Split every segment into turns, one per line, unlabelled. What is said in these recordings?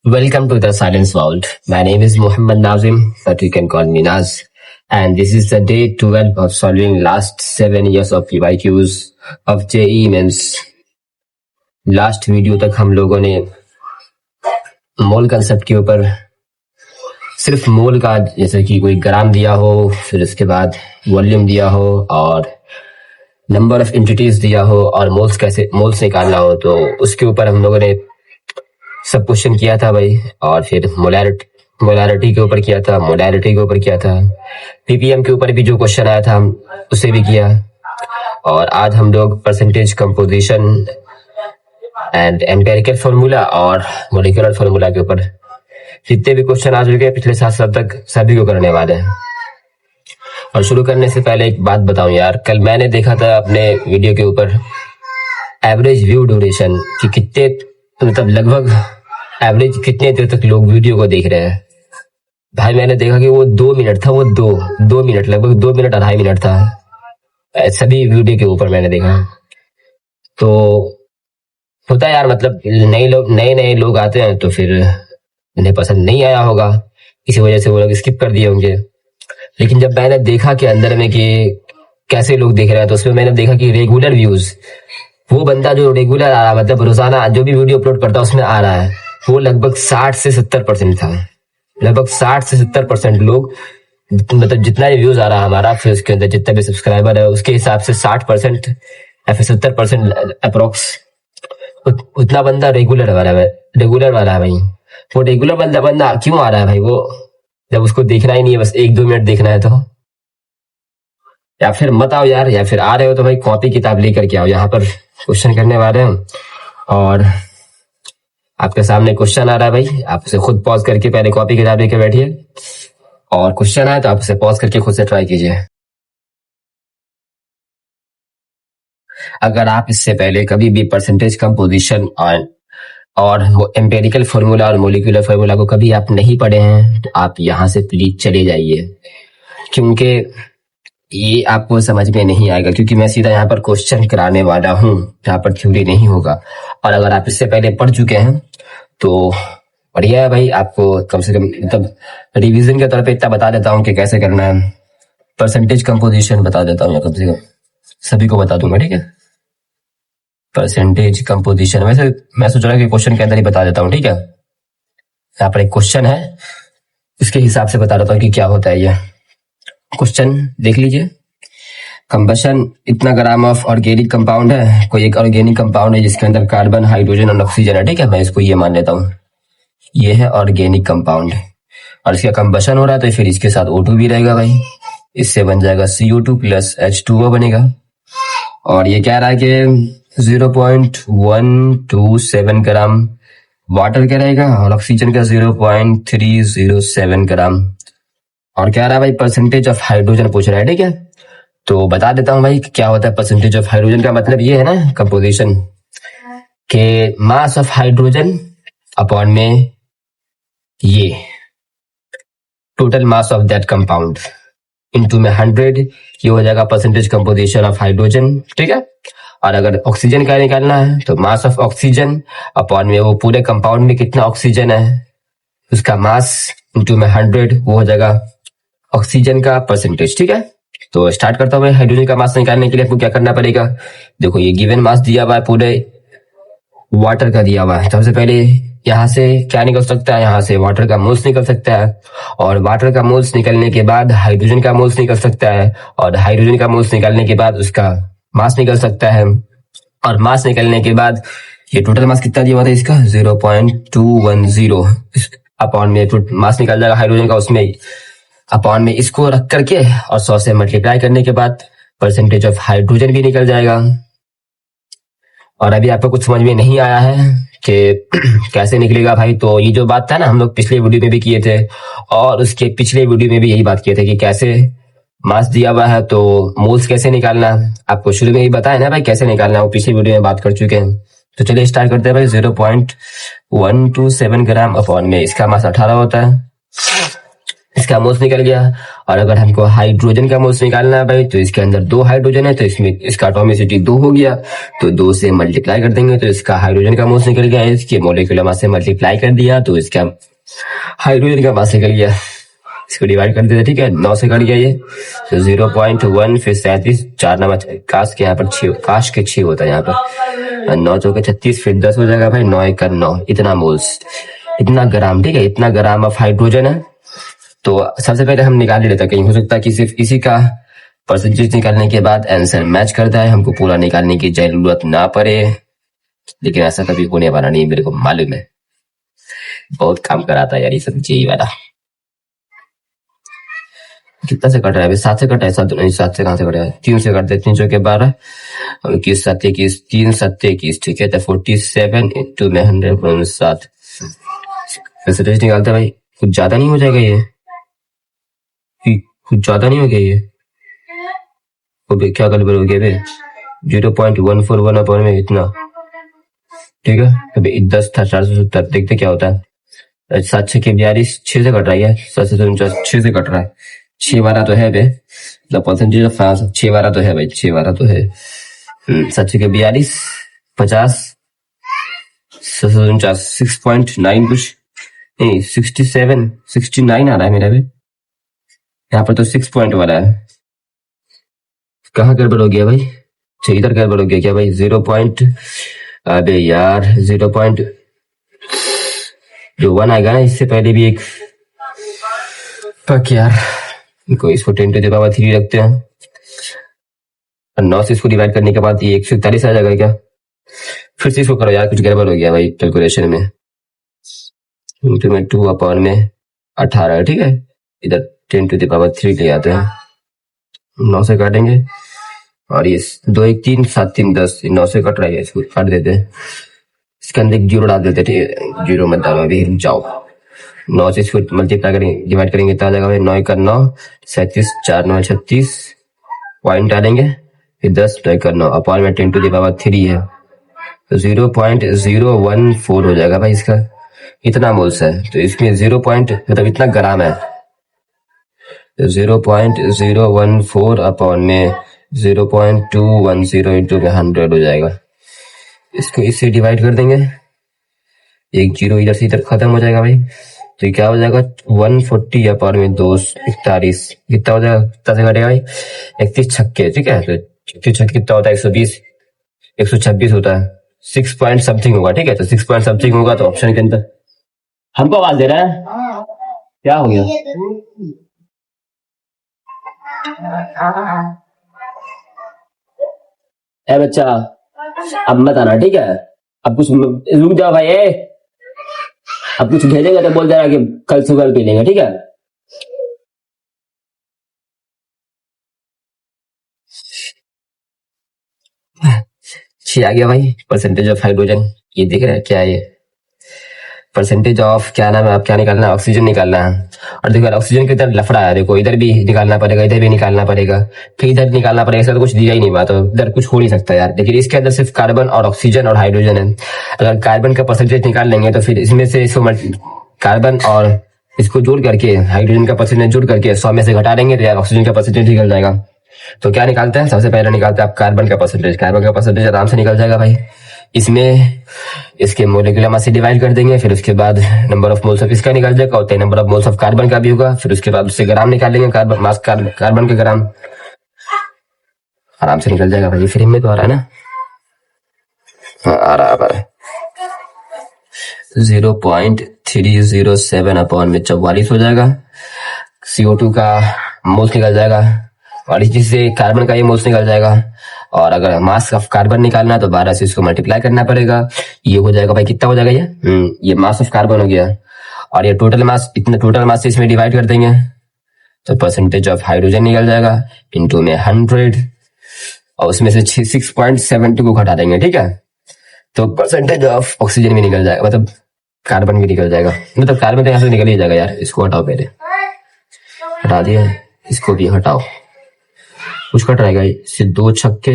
Welcome to the Silence Vault. My name is Muhammad Nazim, but you can call me Naz. And this is the day 12 of solving last 7 years of PYQs of JEE Mains. Last video तक हम लोगों ने मोल concept के ऊपर सिर्फ मोल का, जैसे कि कोई ग्राम दिया हो, फिर उसके बाद वॉल्यूम दिया हो और नंबर ऑफ एंटिटीज दिया हो और मोल्स निकालना हो, तो उसके ऊपर हम लोगों ने सब क्वेश्चन किया था भाई। और फिर मोलारिटी के ऊपर किया था, मोडालिटी के ऊपर किया था, पीपीएम के ऊपर भी जो क्वेश्चन आया था हम उसे भी किया। और आज हम लोग percentage composition and empirical formula और मोलिकुलर फॉर्मूला के ऊपर जितने भी क्वेश्चन आ चुके हैं पिछले 7 साल तक सभी को करने वाले हैं। और शुरू करने से पहले एक बात बताऊं यार, कल मैंने देखा था अपने वीडियो के ऊपर एवरेज व्यू ड्यूरेशन कि कितने, मतलब लगभग एवरेज कितने देर तक लोग वीडियो को देख रहे हैं। भाई मैंने देखा कि वो 2 मिनट था, वो दो मिनट, लगभग 2 मिनट 2.5 मिनट था सभी वीडियो के ऊपर मैंने देखा। तो होता है यार, मतलब नए लोग आते हैं तो फिर उन्हें पसंद नहीं आया होगा, इसी वजह से वो लोग स्किप कर दिए होंगे। लेकिन जब मैंने देखा कि अंदर में कि कैसे लोग देख रहे हैं, तो उसमें मैंने देखा कि रेगुलर व्यूज, वो बंदा जो रेगुलर आ रहा है, मतलब रोजाना जो भी वीडियो अपलोड करता है उसमें आ रहा है, वो लगभग 60 से 70% था। लगभग 60 से 70% लोग, मतलब जितना भी व्यूज आ रहा है हमारा, फिर उसके अंदर जितना भी सब्सक्राइबर है उसके हिसाब से 60% या फिर 70% अप्रोक्स उतना बंदा रेगुलर वाला है भाई। वो रेगुलर बंदा क्यों आ रहा है भाई? वो जब उसको देखना ही नहीं है, बस 1-2 मिनट देखना है तो। या फिर मत आओ यार, या फिर आ रहे हो तो भाई कॉपी किताब लेकर के आओ, यहाँ पर क्वेश्चन करने वाले हैं। और आपके सामने क्वेश्चन आ रहा है भाई, आप उसे खुद पॉज करके पहले कॉपी किताब लेकर बैठिए, और क्वेश्चन आए तो आप उसे पॉज करके खुद से ट्राई कीजिए। अगर आप इससे पहले कभी भी परसेंटेज कंपोजिशन और एम्पिरिकल फॉर्मूला और मोलिकुलर फॉर्मूला को कभी आप नहीं पढ़े हैं तो आप यहाँ से प्लीज चले जाइए, क्योंकि ये आपको समझ में नहीं आएगा, क्योंकि मैं सीधा यहाँ पर क्वेश्चन कराने वाला हूँ, यहाँ पर थ्योरी नहीं होगा। और अगर आप इससे पहले पढ़ चुके हैं तो बढ़िया है भाई, आपको कम से कम मतलब रिवीजन के तौर पे इतना बता देता हूँ कि कैसे करना है। परसेंटेज कंपोजिशन बता देता हूँ, कम से कम सभी को बता दूंगा, ठीक है। परसेंटेज कंपोजिशन वैसे मैं सोच रहा हूँ कि क्वेश्चन के अंदर ही बता देता हूँ, ठीक है। यहाँ पर एक क्वेश्चन है, उसके हिसाब से बता देता हूँ कि क्या होता है। ये क्वेश्चन देख लीजिए। कंबशन इतना ग्राम ऑफ ऑर्गेनिक कंपाउंड है, कोई एक ऑर्गेनिक कंपाउंड है जिसके अंदर कार्बन, हाइड्रोजन और ऑक्सीजन है, ठीक है। मैं इसको ये मान लेता हूँ, ये है ऑर्गेनिक कंपाउंड, और इसका कंबशन हो रहा है तो फिर इसके साथ O2 भी रहेगा भाई, इससे बन जाएगा CO2 प्लस H2O बनेगा। और ये कह रहा है कि 0.127 ग्राम वाटर का रहेगा और ऑक्सीजन का 0.307 ग्राम। और क्या रहा है भाई, परसेंटेज ऑफ हाइड्रोजन पूछ रहा है, ठीक है। तो बता देता हूँ भाई क्या होता है परसेंटेज ऑफ हाइड्रोजन का। मतलब ये है ना कंपोजिशन के मास ऑफ हाइड्रोजन अपॉन में ये total mass of that compound into में 100, ये हो जाएगा परसेंटेज कंपोजिशन ऑफ हाइड्रोजन, ठीक है। और अगर ऑक्सीजन का निकालना है तो मास ऑफ ऑक्सीजन अपॉन में वो पूरे कंपाउंड में कितना ऑक्सीजन है उसका मास इनटू में 100, वो हो जाएगा ऑक्सीजन का परसेंटेज, ठीक है। तो स्टार्ट करता हूँ। हाइड्रोजन का मास निकालने के लिए आपको क्या करना पड़ेगा, देखो ये गिवन मास दिया हुआ है, पूरे वाटर का दिया हुआ है। सबसे पहले यहाँ से क्या निकल सकता है, यहाँ से वाटर का मोल्स निकल सकता है, और वाटर का मोल्स निकलने के बाद हाइड्रोजन का मोल्स निकल सकता है, और हाइड्रोजन का मोल्स निकलने के बाद उसका मास निकल सकता है, और मास निकलने के बाद ये टोटल मास कितना दिया हुआ था इसका 0.210 अपॉन में मास निकल जाएगा हाइड्रोजन का, उसमें अपॉन में इसको रख करके और 100 से मल्टीप्लाई करने के बाद परसेंटेज ऑफ हाइड्रोजन भी निकल जाएगा। और अभी आपको कुछ समझ में नहीं आया है कि कैसे निकलेगा भाई, तो ये जो बात था ना, हम लोग पिछले वीडियो में भी किए थे और उसके पिछले वीडियो में भी यही बात किए थे कि कैसे मास दिया हुआ है तो मोल्स कैसे निकालना। आपको शुरू में ही बताया ना भाई कैसे निकालना है, वो पिछले वीडियो में बात कर चुके हैं। तो चलिए स्टार्ट करते हैं भाई। 0.127 ग्राम अपॉन में इसका मास 18 होता है, इसका मोल्स निकल गया। और अगर हमको हाइड्रोजन का मोल्स निकालना है भाई, तो इसके अंदर 2 हाइड्रोजन है, तो इसमें इसका एटॉमिसिटी 2 हो गया, तो 2 से मल्टीप्लाई कर देंगे, तो इसका हाइड्रोजन का मोल्स निकल गया। इसके मोलिकुलर मास से मल्टीप्लाई कर दिया, तो इसका हाइड्रोजन का मास निकल गया। इसको डिवाइड कर देते, ठीक है, 9 से कट गया ये, तो 0.1, फिर 37, 4 नंबर काश के यहाँ पर 6, काश के 6 होता है यहाँ पर, 9 चौके 36, फिर 10 हो जाएगा भाई, 9 एक 9, इतना मोल्स, इतना ग्राम, ठीक है, इतना ग्राम ऑफ हाइड्रोजन है। तो सबसे पहले हम निकाल लेते हैं, कहीं हो सकता है कि सिर्फ इसी का परसेंटेज निकालने के बाद आंसर मैच करता है, हमको पूरा निकालने की जरूरत ना पड़े, लेकिन ऐसा कभी होने वाला नहीं, मेरे को मालूम है, बहुत काम कराता है यार ये सब जी वाला। कितना से कट रहा है अभी? 7 से कटा है, 7 से कहां से कटा है, 3 से कटते, 3 चौके 12, 21 7 21, 3 7 21, ठीक है, तो 47 इंटू में 100.7 परसेंटेज निकालते भाई। कुछ ज्यादा नहीं हो जाएगा ये? कुछ ज्यादा नहीं हो गया ये? क्या गड़बड़ हो गया भाई? 0.141 अपॉन में इतना, ठीक है, अभी 10 था, 470, देखते क्या होता है। 7 6 के 42, 6 से कट रहा है, 7 से 49, 6 से कट रहा है, 6 12 तो है बे, द परसेंटेज ऑफ 6 12 तो है भाई, 6 12 तो है। 7 6 के 42, 50, 749, 6.9 कुछ नहीं, 67 69 आ रहा है मेरा भी, यहाँ पर तो 6 पॉइंट वाला है। कहाँ गड़बड़ हो गया भाई? अच्छा इधर गड़बड़ हो गया क्या भाई? 0 पॉइंट, अबे यार 0 पॉइंट जो 1 आएगा ना, इससे पहले भी एक, यार इनको, इसको 10 टू द पावर 3 रखते हैं, और 9 से इसको डिवाइड करने के बाद ये 141 आ जाएगा क्या? फिर से इसको करो यार, कुछ गड़बड़ हो गया भाई कैलकुलेशन में। 2 अपॉन में 18 है, ठीक है, इधर 10 टू द पावर 3 ले आते हैं, 9 से काटेंगे, और ये 2 1 3 7 3 10, 9 से कट रहा है, इसको काट देते हैं, इसके अंदर एक 0 डाल देते, ठीक है, 0 मत डालो अभी, जाओ। 9 से इसको मल्टीप्लाई करेंगे, डिवाइड करेंगे, तो आ जाएगा भाई 9 1 9, 37, 4 9 36, पॉइंट डालेंगे, फिर 10 2 1 9 अपॉन में 10 टू द पावर 3 है, तो 0.014 हो जाएगा भाई इसका, इतना मोल्स है, तो इसमें 0 पॉइंट मतलब इतना ग्राम है, 0.014 अपॉन में 0.210 इंटू में 100 हो जाएगा। इसको इससे डिवाइड कर देंगे, एक 0 इधर से इधर खत्म हो जाएगा भाई, तो ये क्या हो जाएगा 140 अपॉन में 241, कितना हो जाएगा, कितना से घटेगा भाई? 31 छक्के, ठीक है, तो 31 छक्के कितना होता है? 120, 126 होता है, 6 पॉइंट समथिंग होगा, ठीक है, तो 6 पॉइंट समथिंग होगा, तो ऑप्शन के अंदर हमको आवाज दे रहा है, क्या हो गया? ए बच्चा अब मत आना, ठीक है, अब कुछ रुक जाओ भाई, अब कुछ भेजेंगे तो बोल देना कि कल सुबह पी लेंगे, ठीक है। आ गया भाई परसेंटेज ऑफ हाइड्रोजन, ये दिख रहा है क्या? ये परसेंटेज ऑफ क्या नाम है, अब क्या निकालना है? ऑक्सीजन निकालना है। और देखो ऑक्सीजन के इधर लफड़ा है, देखो इधर भी निकालना पड़ेगा, इधर भी निकालना पड़ेगा, फिर इधर निकालना पड़ेगा, इसका तो कुछ दिया ही नहीं, बात तो इधर कुछ हो नहीं सकता यार। लेकिन इसके अंदर सिर्फ कार्बन और ऑक्सीजन और हाइड्रोजन है, अगर कार्बन का परसेंटेज निकाल लेंगे तो फिर इसमें से इसको कार्बन और इसको जोड़ करके हाइड्रोजन का परसेंटेज जोड़ करके 100 में से घटा देंगे तो यार ऑक्सीजन का परसेंटेज निकल जाएगा। तो क्या निकालते हैं? सबसे पहले निकालते हैं आप कार्बन का परसेंटेज, कार्बन का परसेंटेज आराम से निकल जाएगा भाई, इसमें इसके मोलिकुलर मास से डिवाइड कर देंगे, फिर उसके बाद नंबर ऑफ मोल्स ऑफ इसका निकल जाएगा, उतने number of moles of carbon का भी होगा, फिर उसके बाद उससे ग्राम निकाल लेंगे, कार्बन मास कार्बन के ग्राम, आराम से निकल जाएगा भाई। फिर में तो आ रहा है ना, हाँ आ रहा है 0.307 अपॉन में 44 हो जाएगा, CO2 का मोल्स निकल जाएगा, और इसी से कार्बन का ये मोल्स निकल जाएगा, और अगर मास ऑफ कार्बन निकालना है तो 12 से इसको मल्टीप्लाई करना पड़ेगा, ये हो जाएगा भाई, कितना हो जाएगा ये मास ऑफ कार्बन हो गया, और ये टोटल मास, इतना टोटल मास से इसमें डिवाइड कर देंगे तो परसेंटेज ऑफ हाइड्रोजन निकल जाएगा इंटू में 100, और उसमें से 6.72 को घटा देंगे, ठीक है, तो परसेंटेज ऑफ ऑक्सीजन भी निकल जाएगा, मतलब कार्बन भी निकल जाएगा, मतलब कार्बन तो यहाँ से निकल ही जाएगा यार, इसको हटाओ, पहले हटा दिया, इसको भी हटाओ, कुछ कट रहेगा, इससे 2 छक्के,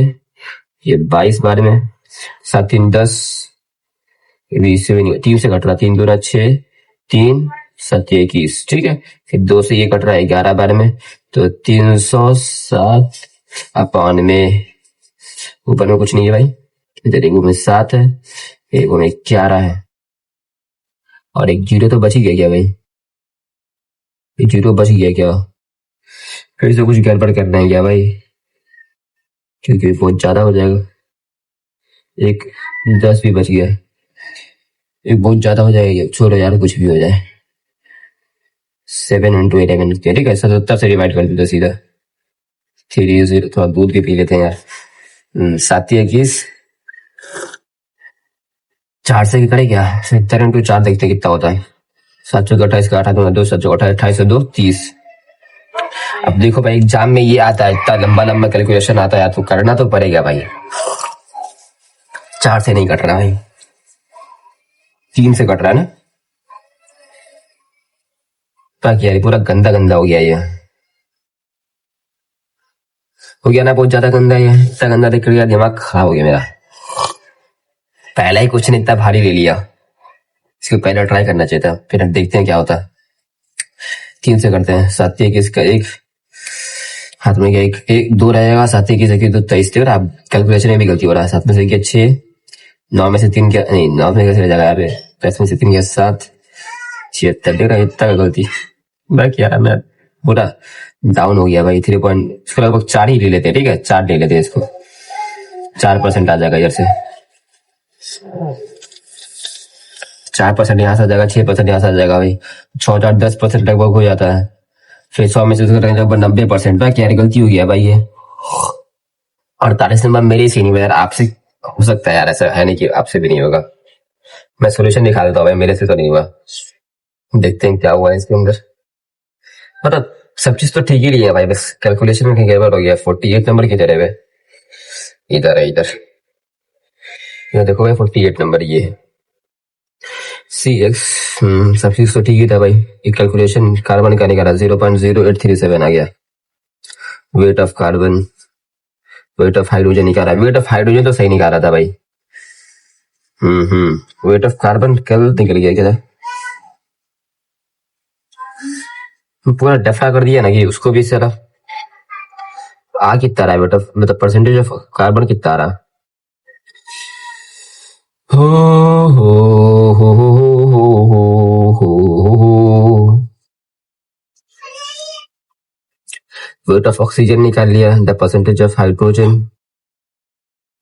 ये 22 बार में 7 3 10, 3 से कट रहा, 3 2 6, 3 7 21, ठीक है। फिर 2 से ये कट रहा है 11 बार में, तो 307 अपॉन में ऊपर में कुछ नहीं है भाई, इधर एक में 7 है, एक में 11 है, और एक जीरो तो बच ही गया क्या भाई, एक जीरो बच गया क्या, फिर से कुछ गड़बड़ करना है क्या भाई, क्योंकि बहुत ज्यादा हो जाएगा। एक 10 भी बच गया, एक बहुत ज्यादा हो जाएगा, छोड़ो यार कुछ भी हो जाए। 7 इंटू 11, ठीक है, 77 से डिवाइड कर देते सीधा। 3 थोड़ा दूध भी पी लेते हैं यार। 7 21, 4 से करे क्या, 70 इंटू 4 देखते कितना होता है। 7 चौक 28 का 8 2, 7 चौक 28 2 30। अब देखो भाई एग्जाम में ये आता है, इतना लंबा लंबा कैलकुलेशन आता है तो करना तो पड़ेगा भाई। 4 से नहीं कट रहा भाई, 3 से कट रहा है ना, ताकि यार पूरा गंदा गंदा हो गया ये, हो गया ना बहुत ज्यादा गंदा, ये इतना गंदा देख लिया दिमाग खराब हो गया मेरा। पहला ही क्वेश्चन इतना भारी ले लिया, इसको पहले ट्राई करना चाहिए था, फिर हम देखते हैं क्या होता है। 3 से करते हैं, 7 21 का एक हाथ में एक, एक 2 रहेगा, 7 21 तो 23 थे, और आप कैलकुलेशन में भी गलती हो रहा है। 7 में से 6, 9 में से 3 क्या नहीं, 9 में कैसे रहेगा यहाँ पे, 10 में से 3 क्या 7, 76 देख रहा है, इतना गलती बाकी यार। मैं पूरा डाउन हो गया भाई। 3 पॉइंट, इसको लगभग 4 ही ले लेते हैं, ठीक है 4 ले लेते हैं इसको, 4% आ जाएगा इधर से, 4% यहाँ से आ जाएगा, 6% यहाँ से आ जाएगा भाई, 6 4 10% लगभग हो जाता है। फिर 100 में से लगभग 90%, बाकी यार गलती हो गया भाई ये। 48 नंबर मेरे से नहीं हुआ यार, आपसे हो सकता है यार, ऐसा है नहीं कि आपसे भी नहीं होगा। मैं सोल्यूशन दिखा देता हूँ भाई, मेरे से तो नहीं हुआ, देखते हैं क्या हुआ है इसके अंदर। मतलब सब चीज तो ठीक ही है भाई, बस कैलकुलेशन में कहीं गड़बड़ हो गया। 48 नंबर किधर है, इधर है, इधर ये देखो भाई 48 नंबर ये है CX। सब चीज तो ठीक ही था भाई, एक कैलकुलेशन कार्बन का निकाला 0.0837 आ गया। Weight of carbon, weight of hydrogen निकाला, वेट ऑफ हाइड्रोजन तो सही निकाला था भाई। वेट ऑफ कार्बन कल निकल गया क्या, पूरा डफा कर दिया ना कि उसको भी सारा आ कितना रहा है, वेट ऑफ मतलब परसेंटेज ऑफ कार्बन कितना रहा। हो हो हो हो हो हो हो। वेट ऑफ ऑक्सीजन निकाल लिया, द परसेंटेज ऑफ हाइड्रोजन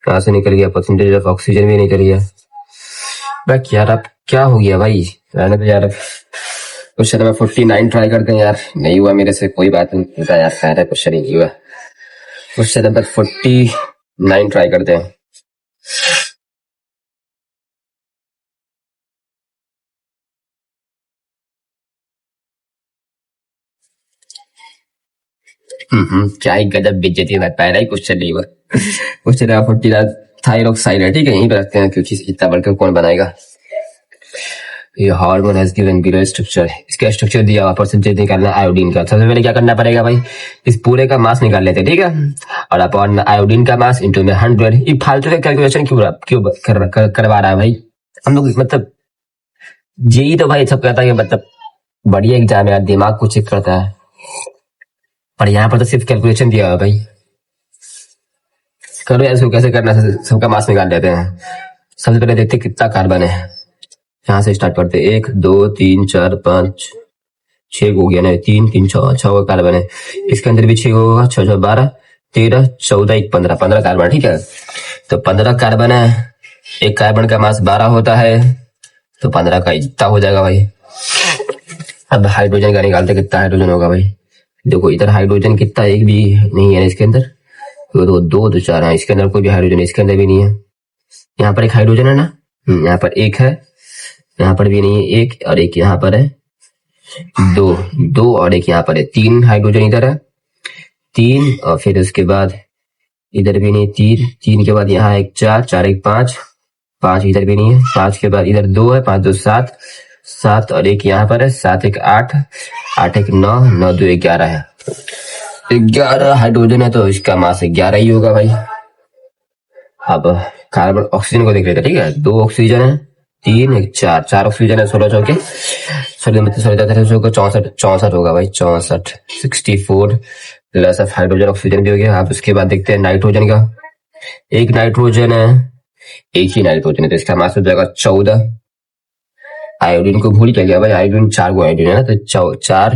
कहां से निकल गया, परसेंटेज ऑफ ऑक्सीजन भी निकल गया। बाकी यार अब क्या हो गया भाई, रहने दो यार। क्वेश्चन नंबर 49 ट्राई करते हैं यार, नहीं हुआ मेरे से, कोई बात नहीं होता यार, सारा क्वेश्चन ही नहीं हुआ। क्वेश्चन नंबर 49 ट्राई करते हैं। क्या ही गजब बेइज्जती है, पहला ही क्वेश्चन नहीं हुआ। क्वेश्चन नंबर 49 थायरोक्साइड है, ठीक है यहीं पे रखते हैं क्योंकि इतना बढ़कर कौन बनाएगा। ये hormone has given below structure, इसका स्ट्रक्चर दिया हुआ, परसेंटेज निकालना आयोडीन का। सबसे पहले क्या करना पड़ेगा भाई, इस पूरे का मास निकाल लेते हैं, ठीक है, और अपॉन आयोडीन का मास इंटू में 100। ये फालतू का कैलकुलेशन क्यों करवा रहा है भाई हम लोग, मतलब जेई तो भाई सब कहता है कि मतलब बढ़िया एग्जाम है, दिमाग को चेक करता है, पर यहाँ पर तो सिर्फ कैलकुलेशन दिया हुआ भाई। करो यार इसको कैसे करना है, सबका मास निकाल लेते हैं। सबसे पहले देखते हैं कितना कार्बन है, यहाँ से स्टार्ट करते हैं। 1 2 3 4 5 6 हो गया ना, 3 3 6 कार्बन है, इसके अंदर भी 6 होगा, 6 6 12 13 14 1 15 15 कार्बन, ठीक है। तो 15 कार्बन है, एक कार्बन का मास 12 होता है, तो 15 का इतना हो जाएगा भाई। अब हाइड्रोजन का निकालते कितना हाइड्रोजन होगा भाई, देखो इधर हाइड्रोजन कितना, एक भी नहीं है इसके अंदर, तो 2 2 4 है, इसके अंदर कोई भी हाइड्रोजन इसके अंदर भी नहीं है। यहाँ पर एक हाइड्रोजन है ना, यहाँ पर एक है, यहाँ पर भी नहीं है एक, और एक यहाँ पर है 2 2, और एक यहाँ पर है 3 हाइड्रोजन इधर है 3, और फिर उसके बाद इधर भी नहीं 3 3 के बाद यहाँ एक 4 4 1 5 5 इधर भी नहीं है, 5 के बाद इधर 2 है, 5 2 7 7, और एक यहाँ पर है 7 1 8 8 1 9 9 2 11 है, 11 हाइड्रोजन है, तो इसका मास 11 ही होगा भाई। अब कार्बन ऑक्सीजन को देख लेते हैं, ठीक है, 2 ऑक्सीजन है, 3 1 4 4 ऑक्सीजन है, 16 चौके सॉरी होगा 64 होगा भाई, 64, 64 प्लस ऑफ हाइड्रोजन ऑक्सीजन भी हो गया। आप उसके बाद देखते हैं नाइट्रोजन का। एक नाइट्रोजन है, एक ही नाइट्रोजन है, तो इसका मास हो जाएगा 14। आयोडीन को भूल क्या गया भाई, आयोडीन 4 गो आयोडीन है ना, तो 4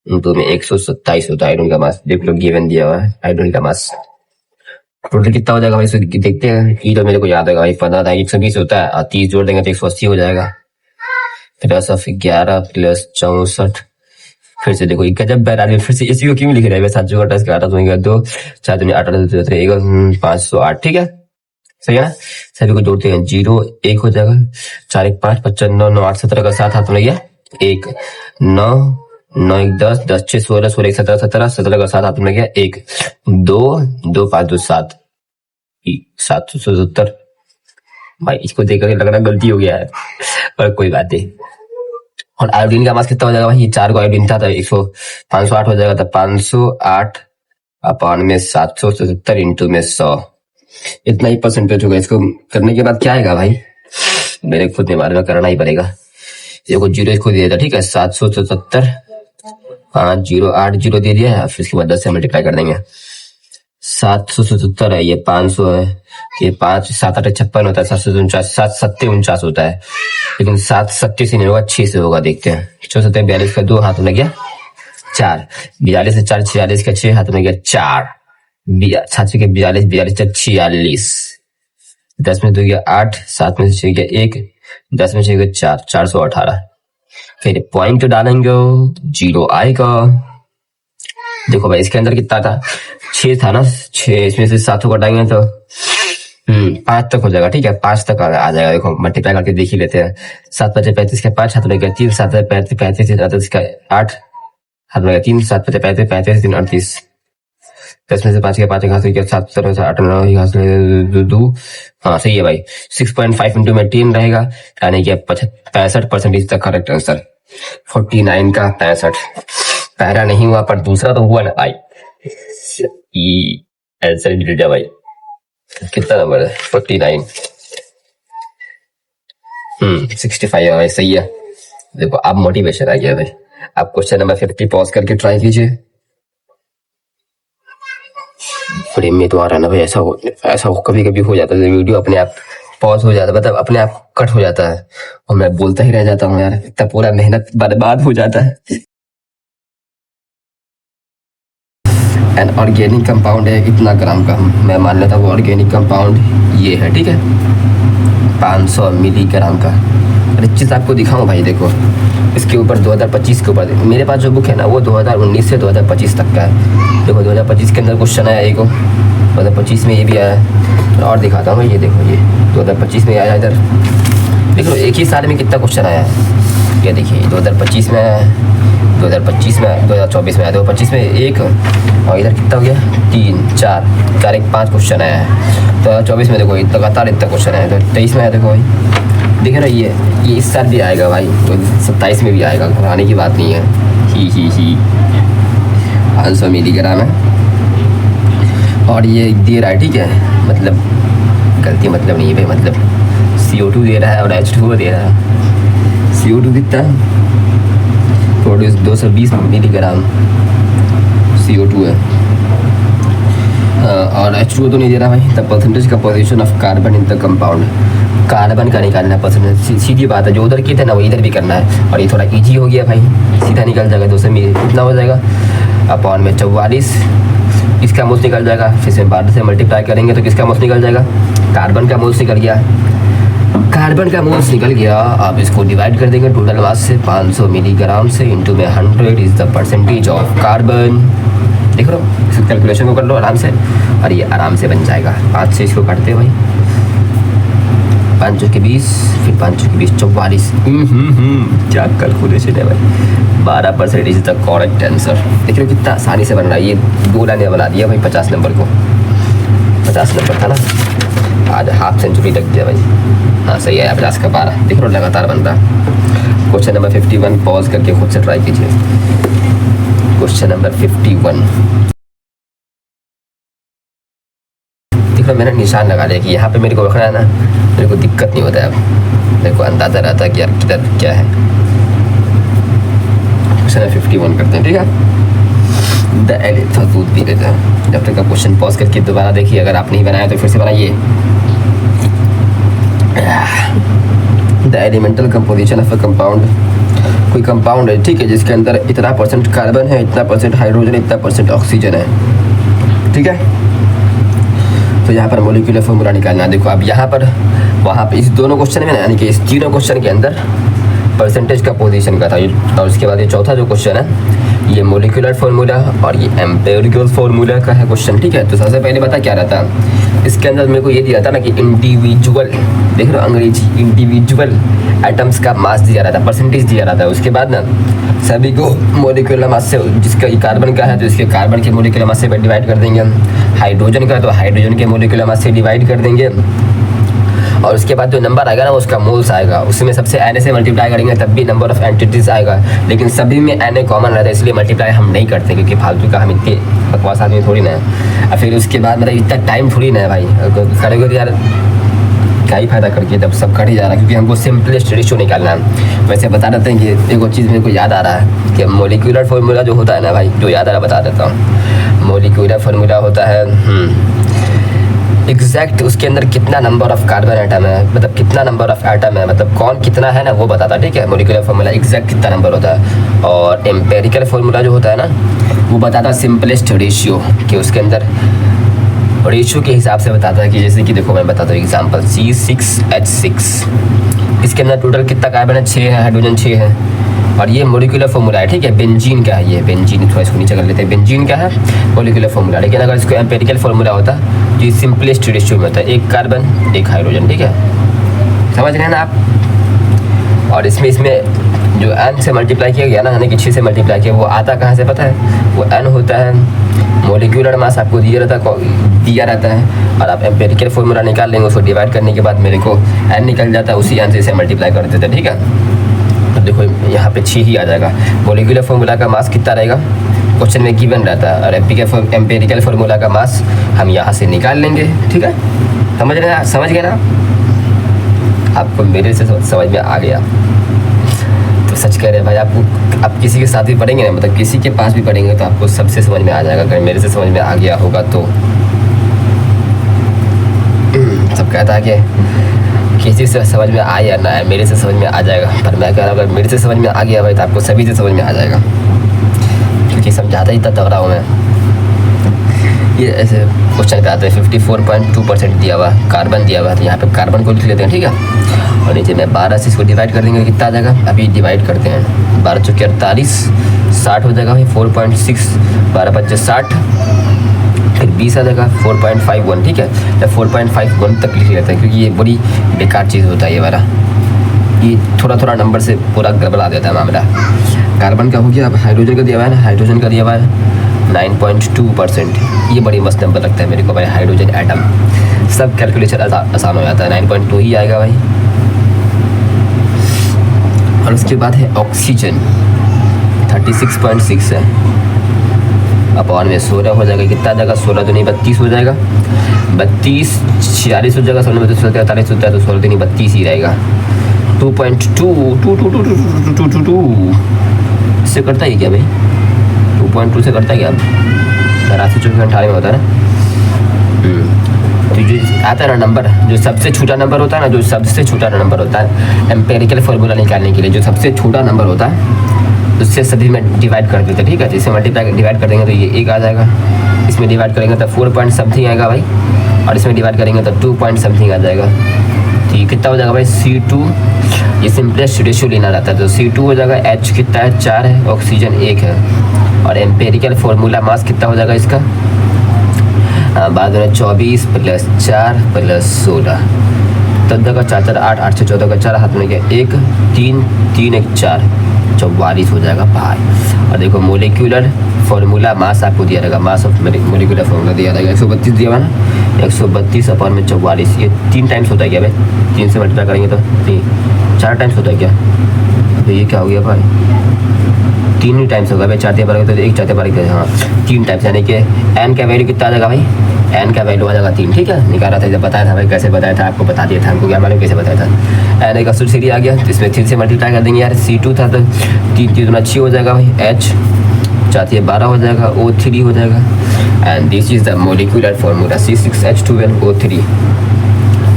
इंटू में 127 होता है आयोडीन का मास। देख लो गिवन दिया हुआ है आयोडीन का मास। टोटल कितना हो जाएगा भाई, इसको देखते हैं। ई तो मेरे को याद होगा भाई, पता था 120 होता है, और 30 जोड़ देंगे तो 180 हो जाएगा। प्लस ऑफ 11 प्लस 64, फिर से देखो गजब बैराज, फिर से इसी को क्यों लिख रहे हैं? 7 जोड़ 10 11 2 4 दूनी 8 508, ठीक है, सही है ना। सभी को जोड़ते हैं, 0 1 हो जाएगा, 4 1 5 5 9 9 8 17 का 7 हाथ में गया 1 9 9 1 10 10 6 16 16 1 17 17 17 का 7 हाथ में गया 1 2 2 5 2 7 770। भाई इसको देख कर लग रहा गलती हो गया है, पर कोई बात नहीं। और आयोडीन का मास कितना हो जाएगा भाई, ये 4 को आयोडीन था तो 508 हो जाएगा, तो 508 अपान में 770 इंटू में 100, इतना ही परसेंटेज होगा। इसको करने के बाद क्या आएगा भाई, मेरे खुद दिमाग में करना ही पड़ेगा। देखो 0 इसको दे दिया, ठीक है, 770 508 0 दे दिया है, फिर इसके बाद 10 से मल्टीप्लाई कर देंगे। 770 है, ये 500 है, ये 5 7 8 56 होता है, 749 7 7 49 होता है, लेकिन 7 70 से नहीं होगा, 6 से होगा। देखते हैं, 6 7 42 का 2 हाथ में गया 4, 42 से 4 46 का 6 हाथ में गया 4, 7 के 42 42 46, 10 में 2 गया 8, 7 में से 6 गया 1, 10 में से गया 4, 418। फिर पॉइंट डालेंगे, 0 आएगा। देखो भाई इसके अंदर कितना था, 6 था ना, 6 इसमें से 7 को घटाएंगे तो 5 तक हो जाएगा, ठीक है, 5 तक आ जाएगा। देखो मल्टीप्लाई करके देख ही लेते हैं। 7 5 35 का 5 हाथ में गया 3, 7 35 35 का 8 हाथ में गया 3, 7 5 35 35 3 38, 10 में से 5 के 5 घास गया 7 7 8 9 घास 2। हाँ सही है भाई, 6.5 इंटू में 10 रहेगा, यानी कि 65% इज द करेक्ट आंसर। 49 का 65, पहला नहीं हुआ पर दूसरा तो हुआ ना भाई, आंसर मिल गया भाई। कितना नंबर है, 49, 65 है भाई, सही है। देखो अब मोटिवेशन आ गया भाई। आप क्वेश्चन नंबर 50 पॉज करके ट्राई कीजिए। फ्रेम में तो आ रहा ना भाई, ऐसा कभी कभी हो जाता है, वीडियो अपने आप पॉज हो जाता है, मतलब अपने आप कट हो जाता है, और मैं बोलता ही रह जाता हूँ यार, इतना पूरा मेहनत बर्बाद हो जाता है। एन ऑर्गेनिक कंपाउंड है इतना ग्राम का, मैं मान लेता हूँ ऑर्गेनिक कंपाउंड ये है, ठीक है, 500 मिलीग्राम का। अरे चीज आपको दिखाऊं भाई, देखो इसके ऊपर 2025 के ऊपर, मेरे पास जो बुक है ना वो 2019 से 2025 तक का है। देखो 2025 के अंदर क्वेश्चन आया एक, 2025 में ये भी आया, और दिखाता हूँ, ये देखो ये 2025 में आया इधर, देख लो एक ही साल में कितना क्वेश्चन आया है। ये देखिए 2025 में आया है, 2025 में 2024 में आया, 2025 में एक, और इधर कितना हो गया 3 4 4 1 5 क्वेश्चन आया है। 2024 में देखो लगातार इतना क्वेश्चन आया, तो 23 में आया, देखो भाई देख रहे ये इस साल भी आएगा भाई, 27 में भी आएगा, घबराने की बात नहीं है। ही 500 मिलीग्राम है, और ये दे रहा है, ठीक है, मतलब गलती मतलब नहीं है भाई, मतलब CO2 दे रहा है और H2O दे रहा है। CO2 कितना प्रोड्यूस 220 मिलीग्राम CO2 है, और H2O तो नहीं दे रहा भाई। The percentage composition of carbon in the compound, carbon का निकालना परसेंटेज, सीधी बात है, जो उधर की थे ना वो इधर भी करना है, और ये थोड़ा इजी हो गया भाई, सीधा निकल जाएगा। 200 कितना हो जाएगा, अपॉन में 44, इसका मोल्स निकल जाएगा, फिर से 12 से मल्टीप्लाई करेंगे तो किसका मोल्स निकल जाएगा, कार्बन का मोल्स निकल गया, कार्बन का मोल्स निकल गया। आप इसको डिवाइड कर देंगे टोटल मास से, 500 मिलीग्राम से इंटू में 100 is the percentage of carbon. देख लो कैलकुलेशन को कर लो आराम से, और ये आराम से बन जाएगा। 5 से इसको काटते हैं भाई, 5 के 20, फिर 5 के 20 44, क्या कैलकुलेशन है भाई, 12% इज द करेक्ट आंसर। देख लो कितना आसानी से बन रहा है, ये 2 लाइनें बना दिया भाई 50 नंबर को, 50 नंबर था ना, आज हाफ सेंचुरी लग गया भाई। हाँ सही है, 50 का 12, देख लो लगातार बन रहा। क्वेश्चन नंबर 51 पॉज करके खुद से ट्राई कीजिए। क्वेश्चन नंबर 51, देख लो मैंने निशान लगा लिया कि यहाँ पे मेरे को रखना है ना, मेरे को दिक्कत नहीं होता है, अब मेरे को अंदाजा रहता है कि यार किधर क्या है। क्वेश्चन है 51 करते हैं, ठीक है। थोड़ा दूध पी लेते हैं जब तक का क्वेश्चन पॉज करके दोबारा देखिए, अगर आप नहीं बनाया तो फिर से बनाइए। The elemental composition of a compound, कोई कंपाउंड है, ठीक है, जिसके अंदर इतना परसेंट कार्बन है, इतना परसेंट हाइड्रोजन, इतना परसेंट ऑक्सीजन है, ठीक है। तो यहाँ पर मोलिकुलर फॉर्मूला निकालना। देखो अब यहाँ पर वहाँ पे इस दोनों क्वेश्चन में ना, यानी कि इस तीनों क्वेश्चन के अंदर परसेंटेज का पोजीशन का था, और उसके बाद ये चौथा जो क्वेश्चन है ये मोलिकुलर फार्मूला और ये एम्पिरिकल फार्मूला का है क्वेश्चन, ठीक है। तो सबसे पहले पता क्या रहता है इसके अंदर, मेरे को ये दिया था ना कि इंडिविजुअल, देख रहे हो अंग्रेजी, इंडिविजुअल एटम्स का मास दिया रहता है, परसेंटेज दिया रहता है। उसके बाद ना सभी को मोलिकुलर मास से, जिसका कार्बन का है तो इसके कार्बन के मोलिकुलर मास से डिवाइड कर देंगे, हाइड्रोजन का तो हाइड्रोजन के मोलिकुलर मास से डिवाइड कर देंगे, और उसके बाद जो नंबर आएगा ना उसका मोल्स आएगा, उसमें सबसे एन से मल्टीप्लाई करेंगे तब भी नंबर ऑफ एंटिटीज आएगा, लेकिन सभी में एन कॉमन रहता है, इसलिए मल्टीप्लाई हम नहीं करते, क्योंकि फालतू का हम इतने बकवास आदमी थोड़ी ना है। और फिर उसके बाद मतलब इतना टाइम थोड़ी ना है भाई, करेंगे तो यार क्या ही फायदा करके, जब सब कट ही जा रहा है, क्योंकि हमको सिंपलेस्ट रेशियो निकालना है। वैसे बता देते हैं कि एक और चीज़ मेरे को याद आ रहा है कि मोलिकुलर फार्मूला जो होता है ना भाई, जो याद आ रहा बता देता हूँ। मोलिकुलर फार्मूला होता है एग्जैक्ट उसके अंदर कितना नंबर ऑफ कार्बन एटम है, मतलब कितना नंबर ऑफ एटम है, मतलब कौन कितना है ना वो बताता है, ठीक है। मोलिकुलर फार्मूला एग्जैक्ट कितना नंबर होता है, और एम्पेरिकल फार्मूला जो होता है ना वो बताता है सिंपलेस्ट रेशियो, कि उसके अंदर रेशियो के हिसाब से बताता है। कि जैसे कि देखो मैं बताता हूँ एग्जांपल, C6H6, इसके अंदर टोटल कितना कार्बन है, 6 है, हाइड्रोजन 6 है, और ये मोलिकुलर फार्मूला है, ठीक है। बेंजीन का है, ये बेंजीन, थोड़ा इसको नीचे कर लेते हैं, बेंजीन का है मोलिकुलर फार्मूला। लेकिन अगर इसको एम्पेरिकल फार्मूला होता तो ये सिंपलेस्ट रेशियो में होता है, 1 कार्बन 1 हाइड्रोजन, ठीक है, समझ रहे हैं ना आप। और इसमें जो n से मल्टीप्लाई किया गया ना, यानी कि 6 से मल्टीप्लाई किया, वो आता कहाँ से पता है, वो n होता है मोलिकुलर मास आपको दिया रहता है, और आप एम्पेरिकल फार्मूला निकाल लेंगे, उसको डिवाइड करने के बाद मेरे को n निकल जाता है, उसी n से इसे मल्टीप्लाई कर देते हैं, ठीक है। तो देखो यहाँ पे 6 ही आ जाएगा। मोलिकुलर फार्मूला का मास कितना रहेगा क्वेश्चन में गिवन रहता है, और एम्पेरिकल फार्मूला का मास हम यहाँ से निकाल लेंगे, ठीक है। समझ गए ना आपको, मेरे से समझ में आ गया तो सच कह रहे हैं भाई। आप किसी के साथ भी पढ़ेंगे ना, मतलब किसी के पास भी पढ़ेंगे तो आपको सबसे समझ में आ जाएगा। अगर मेरे से समझ में आ गया होगा तो सब कहता है कि किसी से समझ में आए या ना आए, मेरे से समझ में आ जाएगा। पर मैं कह रहा हूँ अगर मेरे से समझ में आ गया भाई तो आपको सभी से समझ में आ जाएगा, क्योंकि समझाता ही इतना तगड़ा हूँ मैं। ये ऐसे क्वेश्चन पे आते हैं 54.2% दिया हुआ कार्बन दिया हुआ, तो यहाँ पे कार्बन को लिख लेते हैं, ठीक है। और नीचे में 12 से इसको डिवाइड कर देंगे, कितना आ जाएगा, अभी डिवाइड करते हैं, 12 चौके 48, 60 हो जाएगा भाई, 4.6, 12 बच्चे 60, फिर 20 आ जाएगा 4.51, ठीक है। या 4.51 तक लिख लेते हैं, क्योंकि ये बड़ी बेकार चीज़ होता है ये वाला, ये थोड़ा नंबर से पूरा गड़बड़ा देता है मामला। कार्बन का हो गया, अब हाइड्रोजन का दिया हुआ है ना, हाइड्रोजन का दिया हुआ है 9.2%, ये बड़ी मस्त नंबर लगता है मेरे को भाई, हाइड्रोजन एटम। सब कैलकुलेशन आसान हो जाता है, 9.2 ही आएगा भाई। और उसके बाद है ऑक्सीजन 36.6 है, अपॉन में 16 हो जाएगा, कितना आ जाएगा, 16 तो नहीं 32 हो जाएगा, 32 46 हो जाएगा, 16 में 32 43 होता है, तो 16 तो नहीं 32 ही रहेगा। 2.2 इससे करता है क्या भाई, 2.2 से करता है क्या, 83 में होता है ना। तो जो आता है ना नंबर, जो सबसे छोटा नंबर होता है ना, जो सबसे छोटा नंबर होता है एम्पेरिकल फार्मूला निकालने के लिए, जो सबसे छोटा नंबर होता है उससे सभी में डिवाइड कर देते हैं, ठीक है। तो इसे मल्टीप्लाई डिवाइड कर देंगे तो ये 1 आ जाएगा, इसमें डिवाइड करेंगे तो 4 पॉइंट समथिंग आएगा भाई, और इसमें डिवाइड करेंगे तो 2 पॉइंट समथिंग आ जाएगा। तो ये कितना हो जाएगा भाई, C2, ये सिंपलेस्ट रेशियो लेना रहता है, तो C2 हो जाएगा, H कितना है 4 है, ऑक्सीजन 1 है, और एम्पेरिकल फार्मूला मास कितना हो जाएगा इसका, बाद में 24 + 4 + 16, 14 का 4 4 8, 8 से 14 का 4, हाथ में गया 1 3 3 1 4, 44 हो जाएगा भाई। और देखो मोलिकुलर फार्मूला मास आपको दिया रहेगा, मास ऑफ मोलिकुलर फार्मूला दिया रहेगा 132 दिया हुआ ना, 132 अपॉन में 44, ये 3 टाइम्स होता है क्या भाई, 3 से मल्टीप्लाई करेंगे तो 4 टाइम्स होता है क्या, तो ये क्या हो गया भाई, 3 ही टाइम्स होगा भाई, 4 बार तो 1 4 बार, हाँ 3 टाइम्स, यानी कि n का वैल्यू कितना आ जाएगा भाई, एन का वैल्यू आ जाएगा 3, ठीक है। निकाला था, जब बताया था भाई, कैसे बताया था आपको बता दिया था, हमको क्या मालूम कैसे बताया था। एन का सूत्र 3 आ गया, तो इसमें 3 से मल्टीप्लाई कर देंगे यार। C2 था तो 3 दूना 6 हो जाएगा भाई, H 4 12 हो जाएगा, O3 हो जाएगा। And this is the molecular formula C6H12O3,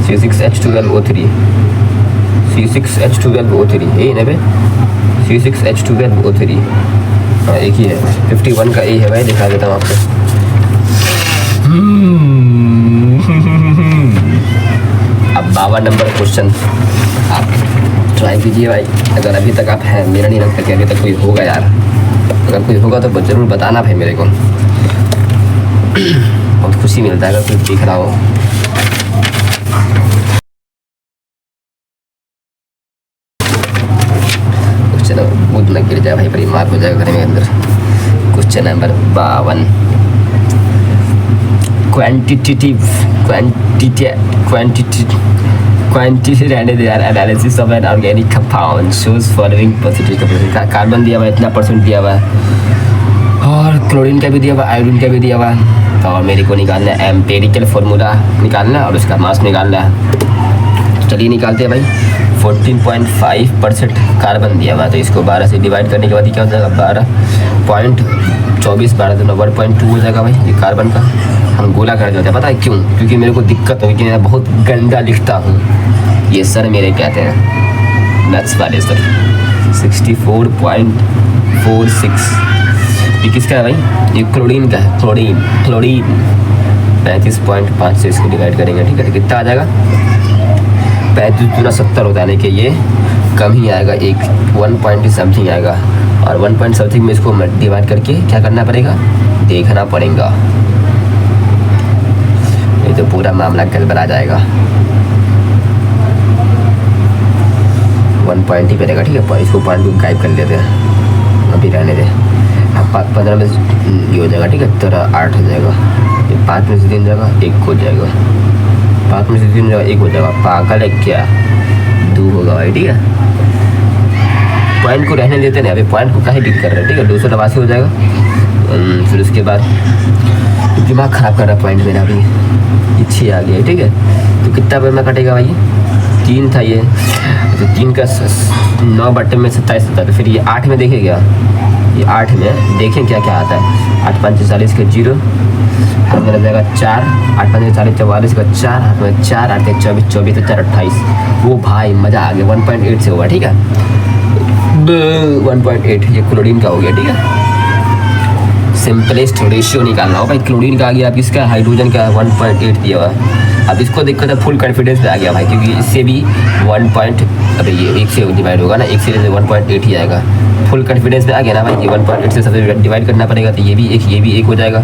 C6H12O3, C6H12O3, यही ना भाई, C6H12O3, हाँ एक ही है। 51 का ए है भाई, दिखा देता हूँ आपको। अब 52 नंबर क्वेश्चन आप ट्राई कीजिए भाई। अगर अभी तक आप हैं, मेरा नहीं लगता कि अभी तक कोई होगा यार। अगर कोई होगा तो ज़रूर बताना भाई मेरे को, बहुत खुशी मिलता है अगर कोई दिख रहा हो। क्वेश्चन बुद्ध न गिर जाए भाई, बड़ी मार हो जाएगा घर में अंदर। Question number 52, quantitative analysis of an organic compound shows following percentage। Carbon दिया हुआ इतना परसेंट दिया हुआ और क्लोरीन का भी दिया हुआ, आयोडीन का भी दिया हुआ, और मेरे को निकालना है एम्पेरिकल फार्मूला निकालना और उसका मास निकालना है। चलिए निकालते हैं भाई। 14.5% कार्बन दिया हुआ, तो इसको 12 से डिवाइड करने के बाद क्या हो जाएगा, 12.24, 12 1.2 हो जाएगा भाई ये कार्बन का। हम गोला कर देते हैं, पता है क्यों? क्योंकि मेरे को दिक्कत होगी कि मैं बहुत गंदा लिखता हूँ, ये सर मेरे कहते हैं नट्स वाले सर। 64.46 ये किसका है भाई? ये क्लोरीन का है, क्लोरीन 35.5 से इसको डिवाइड करेंगे, ठीक है। तो कितना आ जाएगा? 35 दूना 70 होता है, यानी कि ये कम ही आएगा, एक 1 पॉइंट समथिंग आएगा। और 1 पॉइंट समथिंग में इसको डिवाइड करके क्या करना पड़ेगा, देखना पड़ेगा, नहीं तो पूरा मामला गड़बड़ा जाएगा। 1 पॉइंट ही पड़ेगा, ठीक है। इसको पॉइंट को गायब कर लेते हैं, अभी रहने दे। 15 में ये हो जाएगा, ठीक है। 8 हो जाएगा, 5 में से 3 जाएगा, 1 हो जाएगा, 5 में से 3 जाएगा, 1 हो जाएगा। पागल है क्या? 2 होगा भाई, ठीक है। पॉइंट को रहने देते नहीं, अभी पॉइंट को कहीं डिट कर रहे हैं, ठीक है। 288 हो जाएगा। फिर उसके बाद दिमाग ख़राब कर रहा है पॉइंट मेरा, अभी इच्छे आ गया, ठीक है। तो कितना पे में कटेगा भाई? 3 था ये, तो 3 का 9 बट्टे में 27 होता है, तो फिर ये 8 में देखेगा, ये 8 में देखें क्या क्या आता है। 8 5 40 का 0, हाथ में लग जाएगा 4, 8 5 40 44 का 4, हाथ में 4, 8 24 24 4 28। वो भाई मज़ा आ गया, 1.8 से होगा, ठीक है। 1.8 ये क्लोरीन का हो गया, ठीक है। सिंपलेस्ट रेशियो निकालना हो भाई। क्लोरीन का आ गया, आप इसका हाइड्रोजन का 1.8 दिया हुआ। अब इसको दिक्कत है, फुल कॉन्फिडेंस पे आ गया भाई, क्योंकि इससे भी 1 पॉइंट, अरे ये 1 से डिवाइड होगा ना, 1 से 1.8 ही आएगा। फुल कॉन्फिडेंस पे आ गया ना भाई, ये 1.8 से सबसे डिवाइड करना पड़ेगा, तो ये भी 1 हो जाएगा।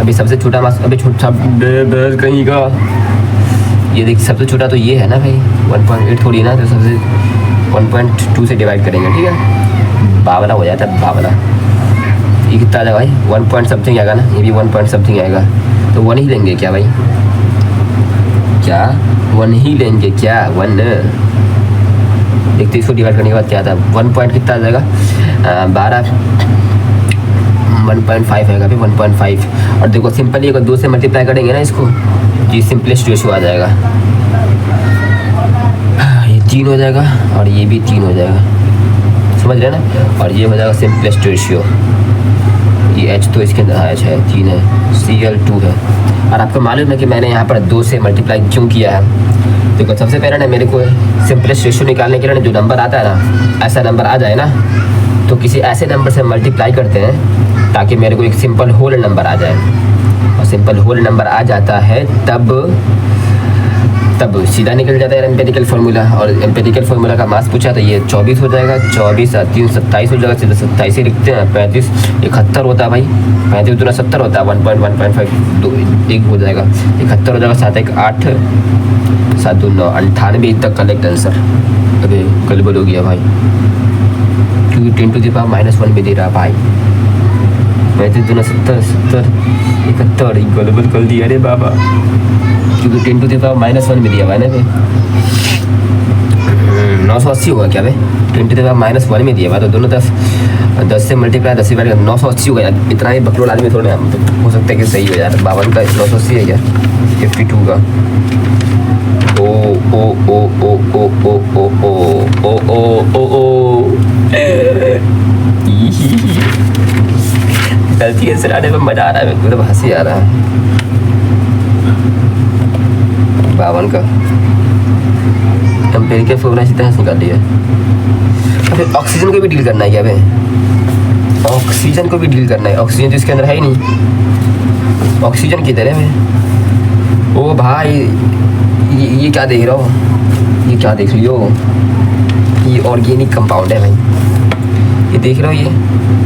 अभी सबसे छोटा मास, अभी छोटा कहीं का, ये देख सबसे छोटा तो ये है ना भाई, 1.8 थोड़ी ना, तो सबसे 1.2 से डिवाइड करेंगे, ठीक है। 52 हो जाता है, 52। ये कितना आ जाएगा भाई? 1 पॉइंट समथिंग आएगा ना, ये भी 1 पॉइंट समथिंग आएगा, तो 1 ही लेंगे क्या भाई? क्या 1 ही लेंगे क्या? 1 देखते इसको डिवाइड करने के बाद क्या आता है। 1 पॉइंट कितना आ जाएगा? 12 1.5 आएगा भाई, 1.5। और देखो सिंपली अगर 2 से मल्टीप्लाई करेंगे ना इसको, ये सिंपलेस्ट रेशियो आ जाएगा, ये 3 हो जाएगा और ये भी 3 हो जाएगा, समझ रहे ना। और ये हो जाएगा सिंपलेस्ट रेशियो। ये H तो इसके अंदर H है, 3 है, Cl2 है। और आपको मालूम है कि मैंने यहाँ पर 2 से मल्टीप्लाई क्यों किया है? देखो सबसे पहले ना मेरे को सिंपलेस्ट रेशियो निकालने के लिए जो नंबर आता है ना, ऐसा नंबर आ जाए ना, तो किसी ऐसे नंबर से मल्टीप्लाई करते हैं ताकि मेरे को एक सिंपल होल नंबर आ जाए। और सिंपल होल नंबर आ जाता है तब सीधा निकल जाता है एम्पेरिकल फार्मूला। और एम्पेरिकल फार्मूला का मास पूछा तो ये 24 हो जाएगा, 24 3 27 हो जाएगा, सीधा 27 ही लिखते हैं। 35 71 होता है भाई, 35 दूना 70 होता है, 1.5 1 हो जाएगा, 71 हो जाएगा। 7 1 8 7 2 9 98 तक कलेक्ट आंसर। अरे गड़बड़ हो गया भाई, क्योंकि 10⁻⁻1 में दे रहा भाई। 35 दूना 70 70 71 गड़बड़ कर दिया अरे बाबा, क्योंकि 10⁻⁻1 में दिया हुआ है ना भाई। 980 होगा क्या भाई? 10⁻⁻1 में दिया हुआ, तो दोनों तरफ 10 से मल्टीप्लाई 10 से 980 हो गया। इतना ही बकलोल आदमी थोड़े हम, तो हो सकता है कि सही हो यार। 52 का 980 है क्या? 52 का ओ ओ ओ ओ ओ ओ ओ ओ ओ ओ ओ गलती है सराने में मजा आ रहा है, मतलब हंसी आ रहा है। 52 का एम्पिरिकल फॉर्मूला इसी तरह से निकाल लिया। फिर ऑक्सीजन को भी डील करना है क्या भाई? ऑक्सीजन को भी डील करना है। ऑक्सीजन तो इसके अंदर है ही नहीं, ऑक्सीजन की तरह में। ओ भाई ये क्या देख रहा हो? ये क्या देख लियो? ये ऑर्गेनिक कंपाउंड है भाई, ये देख रहे हो?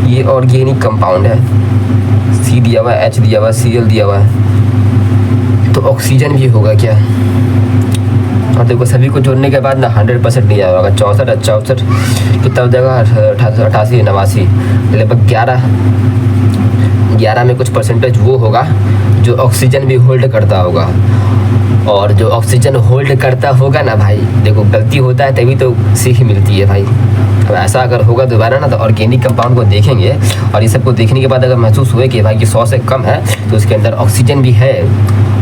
ये ऑर्गेनिक कंपाउंड है। सी दिया हुआ है, एच दिया हुआ है, Cl दिया हुआ है, तो ऑक्सीजन भी होगा क्या? और देखो सभी को जोड़ने के बाद ना 100% नहीं आएगा। 64 64 कितना हो जाएगा? 88 89, लगभग 11 में कुछ परसेंटेज वो होगा जो ऑक्सीजन भी होल्ड करता होगा। और जो ऑक्सीजन होल्ड करता होगा ना भाई, देखो गलती होता है तभी तो सीख मिलती है भाई। अब ऐसा अगर होगा दोबारा ना, तो ऑर्गेनिक कंपाउंड को देखेंगे और ये सबको देखने के बाद अगर महसूस हुए कि भाई ये 100 से कम है, तो उसके अंदर ऑक्सीजन भी है,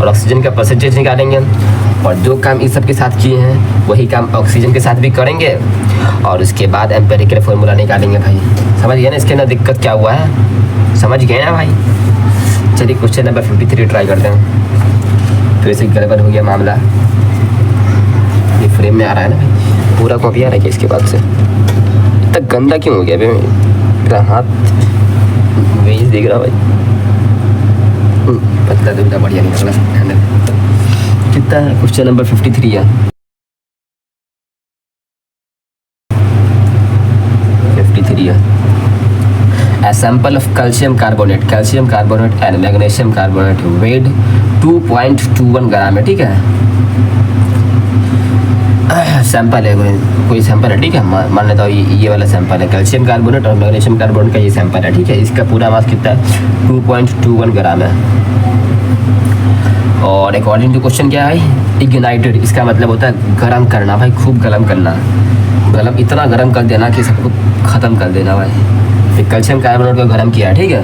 और ऑक्सीजन का परसेंटेज निकालेंगे। और जो काम इस सब के साथ किए हैं वही काम ऑक्सीजन के साथ भी करेंगे, और उसके बाद एम्पिरिकल फॉर्मूला निकालेंगे भाई। समझ गए ना इसके अंदर दिक्कत क्या हुआ है? समझ गए ना भाई? चलिए क्वेश्चन नंबर 53 ट्राई करते हैं। तो ऐसे गड़बड़ हो गया मामला। ये फ्रेम में आ रहा है ना भाई, पूरा कॉपी आ रहा है इसके बाद से। इतना गंदा क्यों हो गया भाई? मेरा हाथ वेज देख रहा भाई, पतला दुबला बढ़िया निकला हैंडल। कितना है? क्वेश्चन नंबर 53 है। 53 है। A sample of calcium carbonate and magnesium carbonate weighed 2.21 ग्राम है, ठीक है। सैंपल है, कोई सैंपल है, ठीक है। मान लेता हूँ ये वाला सैंपल है, कैल्शियम कार्बोनेट और मैग्नीशियम कार्बोनेट का ये सैंपल है, ठीक है। इसका पूरा मास कितना है? 2.21 ग्राम है। और अकॉर्डिंग टू क्वेश्चन क्या है? इग्नाइटेड, इसका मतलब होता है गर्म करना भाई, खूब गर्म करना। गर्म, इतना गर्म कर देना कि सबको ख़त्म कर देना भाई। तो कैल्शियम कार्बोनेट को गर्म किया है, ठीक है,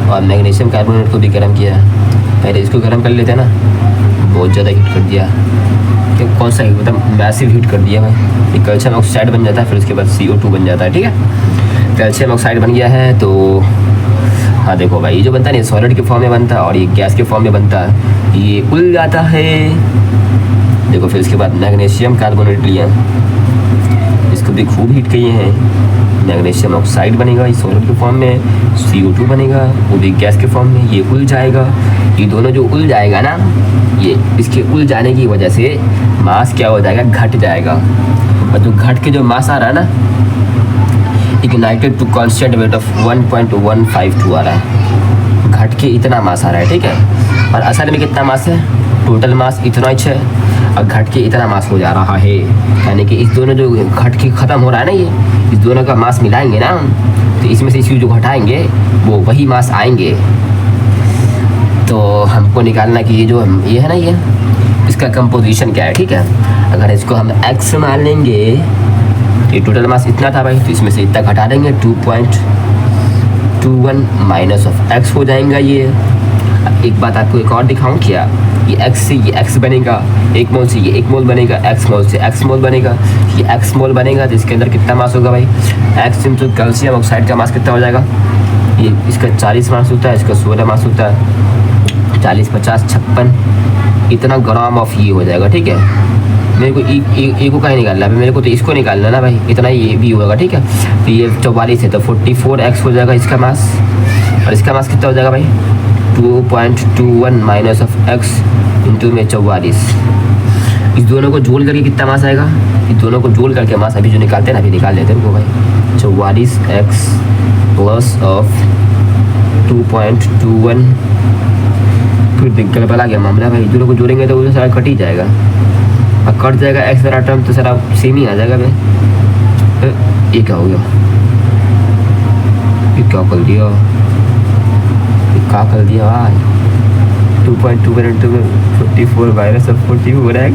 और मैग्नीशियम कार्बोनेट को भी गर्म किया है। पहले इसको गर्म कर लेते हैं ना, बहुत ज़्यादा हीट कर दिया, कि कौन सा मतलब मैसिव हीट कर दिया भाई। ये कैल्शियम ऑक्साइड बन जाता है, फिर उसके बाद CO2 बन जाता है, ठीक है। कैल्शियम ऑक्साइड बन गया है, तो हाँ देखो भाई, ये जो बनता है ना सॉलिड के फॉर्म में बनता है और ये गैस के फॉर्म में बनता है, ये उल जाता है। देखो फिर उसके बाद मैग्नीशियम कार्बोनेट लिया, इसको भी खूब हीट किए हैं। मैग्नीशियम ऑक्साइड बनेगा ये सॉलिड के फॉर्म में, CO2 बनेगा वो भी गैस के फॉर्म में, ये उल जाएगा। ये दोनों जो उल जाएगा ना, ये इसके उल जाने की वजह से मास क्या हो जाएगा? घट जाएगा। और जो घट के जो मास आ रहा है ना, ignited to constant weight of 1.152 आ रहा है। घट के इतना मास आ रहा है, ठीक है। और असल में कितना मास है? टोटल मास इतना ही है, और घट के इतना मास हो जा रहा है। यानी कि इस दोनों जो घट के ख़त्म हो रहा है ना, ये इस दोनों का मास मिलाएंगे ना, तो इसमें से इसको जो घटाएंगे वो वही मास आएंगे। तो हमको निकालना कि ये जो ये है ना, ये इसका कंपोजिशन क्या है, ठीक है। अगर इसको हम x मान लेंगे, ये टोटल मास इतना था भाई, तो इसमें से इतना घटा देंगे, 2.21 माइनस ऑफ x हो जाएगा ये। एक बात आपको एक और दिखाऊं क्या? ये x से ये x बनेगा, 1 मोल से ये 1 मोल बनेगा, x मोल से x मोल बनेगा, ये x मोल बनेगा, तो इसके अंदर कितना मास होगा भाई? x इंटू कैल्शियम ऑक्साइड का मास कितना हो जाएगा? ये इसका 40 मास होता है, इसका 16 मास होता है, 40 50 56 इतना ग्राम ऑफ ये हो जाएगा, ठीक है। मेरे को ए को कहीं निकालना है, मेरे को तो इसको निकालना ना भाई, इतना ये भी होगा, ठीक है। तो ये 44 है, तो 44x हो जाएगा इसका मास, और इसका मास कितना हो जाएगा भाई? 2.21 माइनस ऑफ x इंटू में 44। इस दोनों को जोड़ करके कितना मास आएगा? इस दोनों को जोड़ करके मास अभी जो निकालते हैं ना, अभी निकाल लेते हैं उनको भाई। 44x प्लस ऑफ 2.21, फिर दिक्कत आ गया मामला भाई। दोनों को जोड़ेंगे तो वो सारा कट ही जाएगा, और कट जाएगा x सारा टर्म, तो सारा सेम ही आ जाएगा भाई। ये क्या हो गया? ये क्या कर दिया? क्या कर दिया भाई? 2.21 इंटू 54 माइनस ऑफ 44x।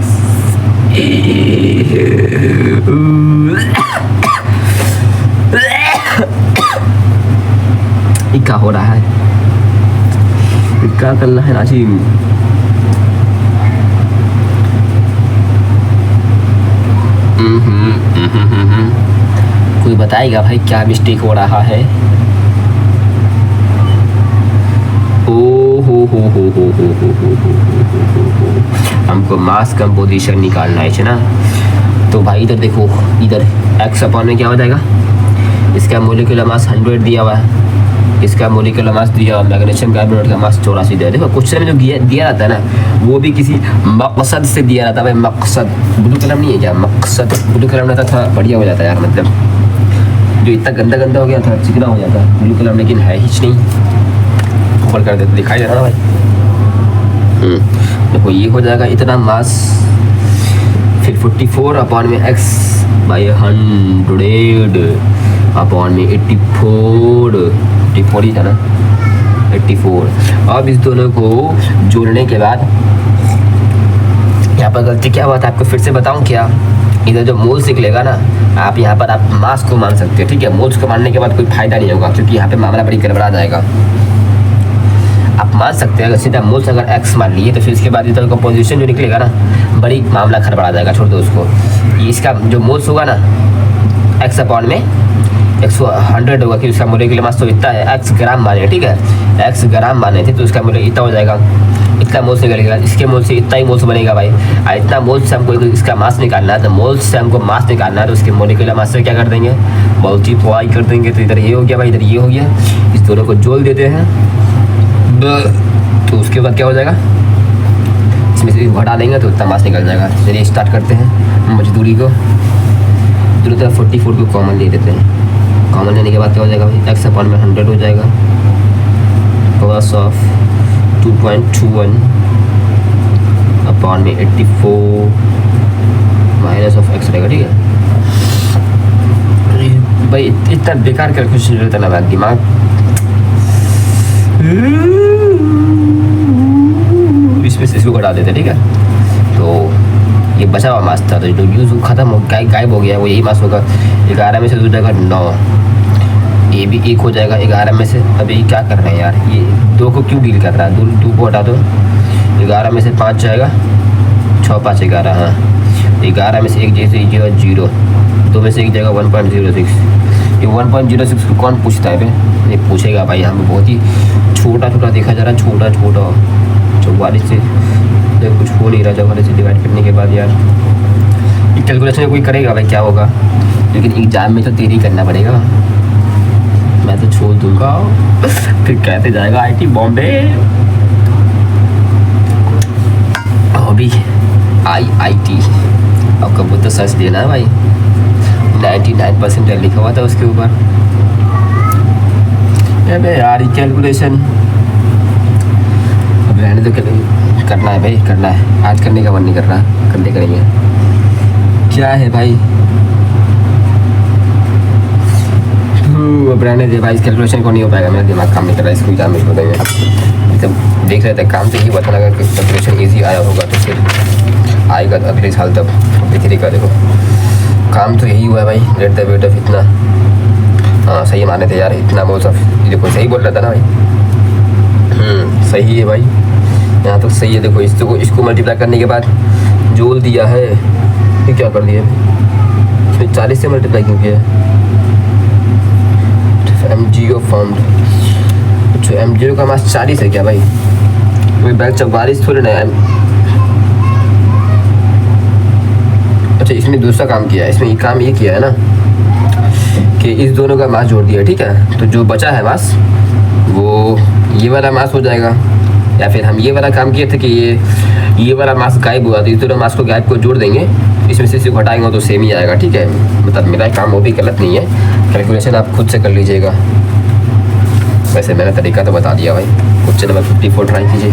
क्या हो रहा है, क्या करना है नाजिम। कोई बताएगा भाई क्या मिस्टेक हो रहा है। हमको मास कंपोजिशन निकालना है ना। तो भाई इधर देखो, इधर एक्स अपॉन में क्या हो जाएगा, इसका मोलिकुलर मास 100 दिया हुआ है, इसका मोलिकुलर मास दिया हुआ, मैग्नीशियम कार्बोनेट का मास 84 दिया। देखो क्वेश्चन में जो दिया रहता है ना, वो भी किसी मकसद से दिया रहता है भाई। मकसद ब्लू कलम नहीं है क्या, मकसद ब्लू कलम रहता था, बढ़िया हो जाता है यार। मतलब जो इतना गंदा गंदा हो गया था, चिकना हो जाता है ब्लू कलम, लेकिन है ही नहीं। ऊपर कर देते, दिखाई दे रहा ना भाई। देखो ये हो जाएगा इतना मास, फिर 44 अपॉन में x बाई 100 अपॉन में 84 ही था ना, 84। अब इस दोनों को जोड़ने के बाद यहाँ पर गलती क्या हुआ था आपको फिर से बताऊँ क्या। इधर जो मोल्स निकलेगा ना, आप यहाँ पर आप मास को मान सकते हैं, ठीक है। मोल्स को मानने के बाद कोई फायदा नहीं होगा, क्योंकि यहाँ पे मामला बड़ी गड़बड़ा जाएगा। आप मान सकते हैं अगर सीधा मोल्स अगर x मान लिए, तो फिर इसके बाद इधर का पोजीशन जो निकलेगा ना, बड़ी मामला खड़बड़ा जाएगा। छोड़ दो उसको। ये इसका जो मोल्स होगा ना, x अपॉन में 100 होगा कि उसका मोलिकुलर मास तो इतना है, x ग्राम माने, ठीक है। x ग्राम माने थे तो उसका मोल इतना हो जाएगा, इतना मोल्स निकलेगा। इसके मोल से इतना ही मोल्स बनेगा भाई। इतना मोल्स से हमको इसका मास निकालना है, तो मोल्स से हमको मास निकालना है, तो उसके मोलिकुलर मास से क्या कर देंगे, मल्टीप्लाई कर देंगे। तो इधर ये हो गया भाई, इधर ये हो गया, इस दोनों को जोड़ देते हैं। तो उसके बाद क्या हो जाएगा, इसमें से घटा देंगे तो उतना मास निकल जाएगा। चलिए स्टार्ट करते हैं मजदूरी को। दोनों तरफ 44 को कॉमन ले लेते हैं। कॉमन लेने के बाद क्या हो जाएगा भाई, x अपॉन में 100 हो जाएगा, प्लस ऑफ 2.21 अपॉन में 84 माइनस ऑफ x रहेगा, ठीक है भाई। इतना बेकार कैलकुलेशन रहता ना भाई, दिमाग इसमें से इसको घटा देते, ठीक है। तो ये बचा हुआ मास था, तो जो यूज खत्म हो गायब हो गया, वो यही मास होगा। 11 में से हो जाएगा 9, ये भी 1 हो जाएगा 11 में से। अभी क्या कर रहे हैं यार, ये 2 को क्यों डील कर रहा है, 2 को हटा दो। 11 में से 5 जाएगा, 6 5 11, हाँ। 11 में से 1 जैसे 0, 2 में से 1 जाएगा 1.06। ये 1.06 को कौन पूछता है भाई, ये पूछेगा भाई। यहाँ पे बहुत ही छोटा छोटा देखा जा रहा है, छोटा छोटा। 44 से कुछ हो नहीं रहा, 44 से डिवाइड करने के बाद यार ये कैलकुलेशन कोई करेगा भाई, क्या होगा। लेकिन एग्जाम में तो तेरी करना पड़ेगा, मैं तो छोड़ दूंगा। फिर कहते जाएगा IIT बॉम्बे, अभी IIT। अब कब तो सर्च देना है भाई, 99% लिखा हुआ था उसके ऊपर। अबे यार ये कैलकुलेशन अब रहने तो करना है भाई, करना है। आज करने का मन नहीं कर रहा, करने करेंगे। क्या है भाई, अब रहने दे भाई, इस कैलकुलेशन को नहीं हो पाएगा, मेरा दिमाग काम नहीं कर रहा है। इसको एग्जाम में छोड़ देंगे। जब देख रहे थे काम तो यही पता लगा कि कैलकुलेशन ईजी आया होगा, तो फिर आएगा अगले साल तक देखिए का। देखो काम तो यही हुआ है भाई, रेट द वेट ऑफ इतना। हाँ सही माने थे यार, इतना मोल्स ऑफ, देखो सही बोल रहा था ना भाई। सही है भाई, यहाँ तो सही है। देखो इसको मल्टीप्लाई करने के बाद जोल दिया है, ये क्या कर दिया, इसमें 40 से मल्टीप्लाई क्यों किया। MgO फॉर्म्ड, अच्छा MgO का मास 40 है क्या भाई, कोई बैग 44 थोड़ी ना है। अच्छा इसमें दूसरा काम किया है, इसमें ये काम ये किया है ना कि इस दोनों का मास जोड़ दिया, ठीक है। तो जो बचा है मास वो ये वाला मास हो जाएगा, या फिर हम ये वाला काम किए थे कि ये वाला मास गायब हुआ, तो इस दोनों मास को गायब को जोड़ देंगे, इसमें से इसे घटाएंगे तो सेम ही आएगा, ठीक है। मतलब मेरा काम वो भी गलत नहीं है, कैलकुलेशन आप खुद से कर लीजिएगा। वैसे मैंने तरीका तो बता दिया भाई। क्वेश्चन नंबर 54 ट्राई कीजिए।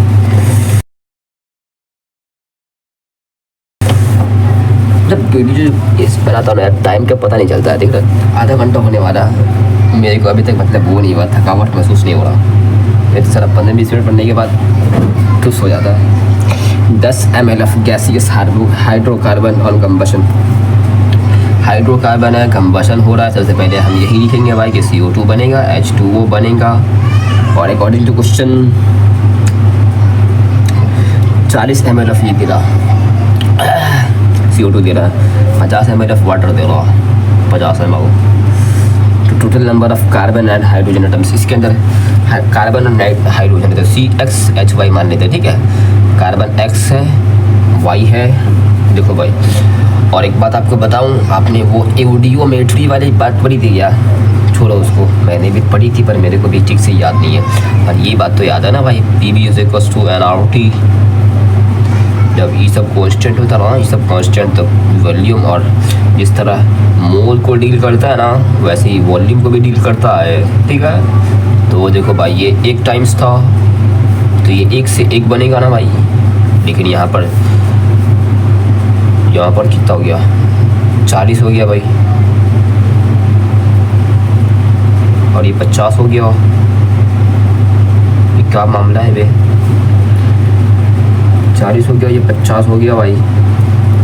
जब वीडियो इस बनाता हूँ ना, टाइम का पता नहीं चलता है। देख रहा आधा घंटा होने वाला, मेरे को अभी तक मतलब वो नहीं हुआ, थकावट महसूस नहीं हो रहा। ये तो सारा 15-20 मिनट पढ़ने के बाद खुश हो जाता है। 10 ml of gaseous hydrocarbon on combustion. Hydrocarbon है, कंबशन हो रहा है। सबसे पहले हम यही लिखेंगे भाई कि CO2 बनेगा, H2O बनेगा, और according to question 40 ml of ये दे रहा, CO2 दे रहा है, 50 ml ऑफ वाटर दे रहा, 50 ml। तो total number of carbon and hydrogen atoms, इसके अंदर कार्बन और हाइड्रोजन है, तो CXHY मान लेते हैं, ठीक है। कार्बन X है, Y है, देखो भाई। और एक बात आपको बताऊं, आपने वो एडियोमेट्री वाली बात पढ़ी थी क्या? छोड़ो उसको, मैंने भी पढ़ी थी पर मेरे को भी ठीक से याद नहीं है। पर ये बात तो याद है ना भाई, PV is equal to nRT। जब ये सब कांस्टेंट होता है ना, ये सब कांस्टेंट, तो वॉल्यूम और जिस तरह मोल को डील करता है ना, वैसे ही वॉल्यूम को भी डील करता है, ठीक है। तो देखो भाई, ये 1 टाइम्स था, तो ये 1 से 1 बनेगा ना भाई। लेकिन यहाँ पर कितना हो गया? 40 हो गया भाई, और ये 50 हो गया। ये क्या मामला है बे? 40 हो गया, ये 50 हो गया भाई।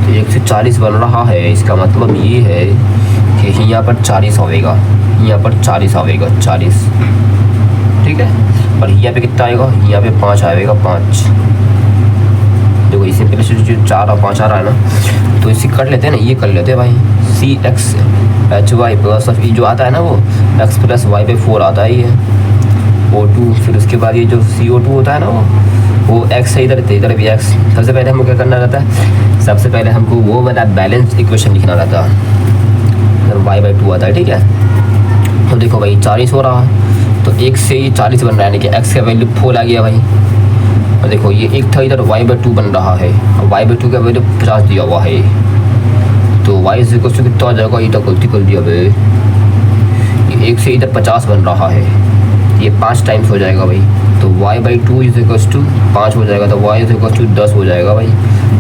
तो 1 से 40 बन रहा है, इसका मतलब ये है कि यहाँ पर 40 आवेगा, यहाँ पर 40 आवेगा, 40, ठीक है। और यहाँ पे कितना आएगा? यहाँ पे 5 आएगा, 5। देखो इससे पहले से जो 4 और 5 आ रहा है ना, तो इसे कर लेते हैं ना, ये कर लेते हैं भाई। CXHY प्लस ऑफ, ये जो आता है ना वो X प्लस Y पे 4 आता है ये O2। फिर उसके बाद ये जो CO2 होता है ना, वो X है, इधर भी X। सबसे पहले हमको क्या करना रहता है? सबसे पहले हमको वो वाला बैलेंस इक्वेशन लिखना रहता है, इधर Y/2 आता है, ठीक है। तो देखो भाई 40 हो रहा है, तो 1 से ये 40 बन रहा है, यानी कि X का वैल्यू 4 आ गया भाई। और देखो ये 1 था, इधर Y/2 बन रहा है, और Y/2 का वैल्यू 50 दिया हुआ है। तो Y इज इक्वल टू कितना आ जाएगा? ये तो गलती कर दिया भाई, ये 1 से इधर 50 बन रहा है, ये 5 टाइम्स हो जाएगा भाई। तो Y/2 इज इक्वल टू 5 हो जाएगा, तो Y इज इक्वल टू 10 हो जाएगा भाई।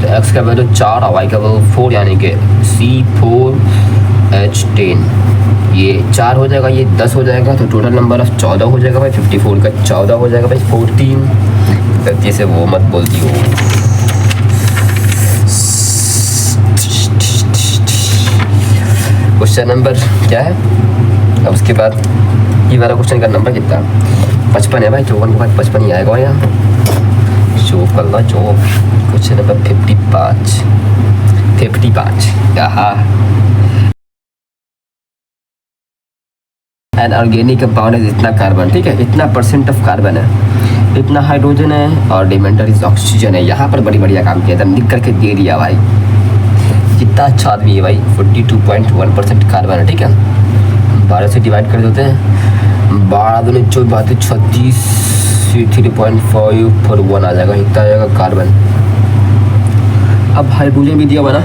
तो X का वैल्यू 4 और Y का वैल्यू 4, यानी कि C4H10। ये 4 हो जाएगा, ये 10 हो जाएगा, तो टोटल नंबर ऑफ 14 हो जाएगा भाई। 54 का 14 हो जाएगा भाई, 14। गलती से वो मत बोलती हो। क्वेश्चन नंबर क्या है? अब उसके बाद ये वाला क्वेश्चन का नंबर कितना? 55 है भाई, 54 के बाद 55 ही आएगा यहाँ। चौक कर लो, चौक। Question number 55। यहाँ एन ऑर्गेनिक कंपाउंड है, इतना कार्बन, ठीक है, इतना % ऑफ कार्बन है, इतना हाइड्रोजन है, और रिमाइंडर इज ऑक्सीजन है। यहाँ पर बड़ी बढ़िया काम किया था, लिख करके दे दिया भाई। कितना अच्छा आदमी है भाई। 42.1% कार्बन है, ठीक है। 12 से डिवाइड कर देते हैं, 12 दूनी 36, 3.541 आ जाएगा, इतना आ जाएगा कार्बन। अब हाइड्रोजन भी दिया हुआ ना,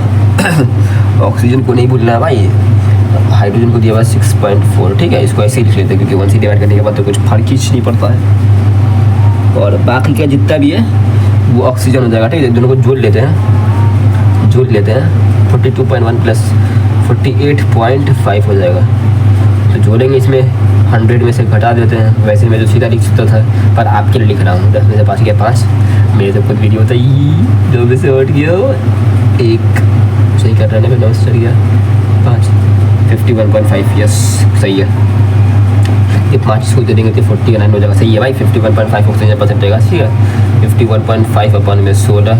ऑक्सीजन को नहीं भूलना है भाई, हाइड्रोजन को दिया हुआ 6.4, ठीक है। इसको ऐसे ही लिख लेते हैं, क्योंकि 1 से डिवाइड करने के बाद तो कुछ फर्क ही नहीं पड़ता है। और बाकी का जितना भी है वो ऑक्सीजन हो जाएगा, ठीक है। दोनों को जोड़ लेते हैं, 42.1 प्लस 48.5 हो जाएगा। तो जोड़ेंगे, इसमें 100 में से घटा देते हैं। वैसे मैं जो सीधा लिख सकता था, पर आपके लिए लिख रहा हूँ। 10 में से 5 गया 5, मेरे तो खुद वीडियो होता ही 2 में से हट गया 1, सही कर रहे हैं, 9 से चल गया 5, 51.5, यस सही है। ये 5 इसको दे देंगे तो 49 हो जाएगा, सही है भाई। 51.5 ऑक्सीजन परसेंट रहेगा, ठीक है। 51.5 अपन में 16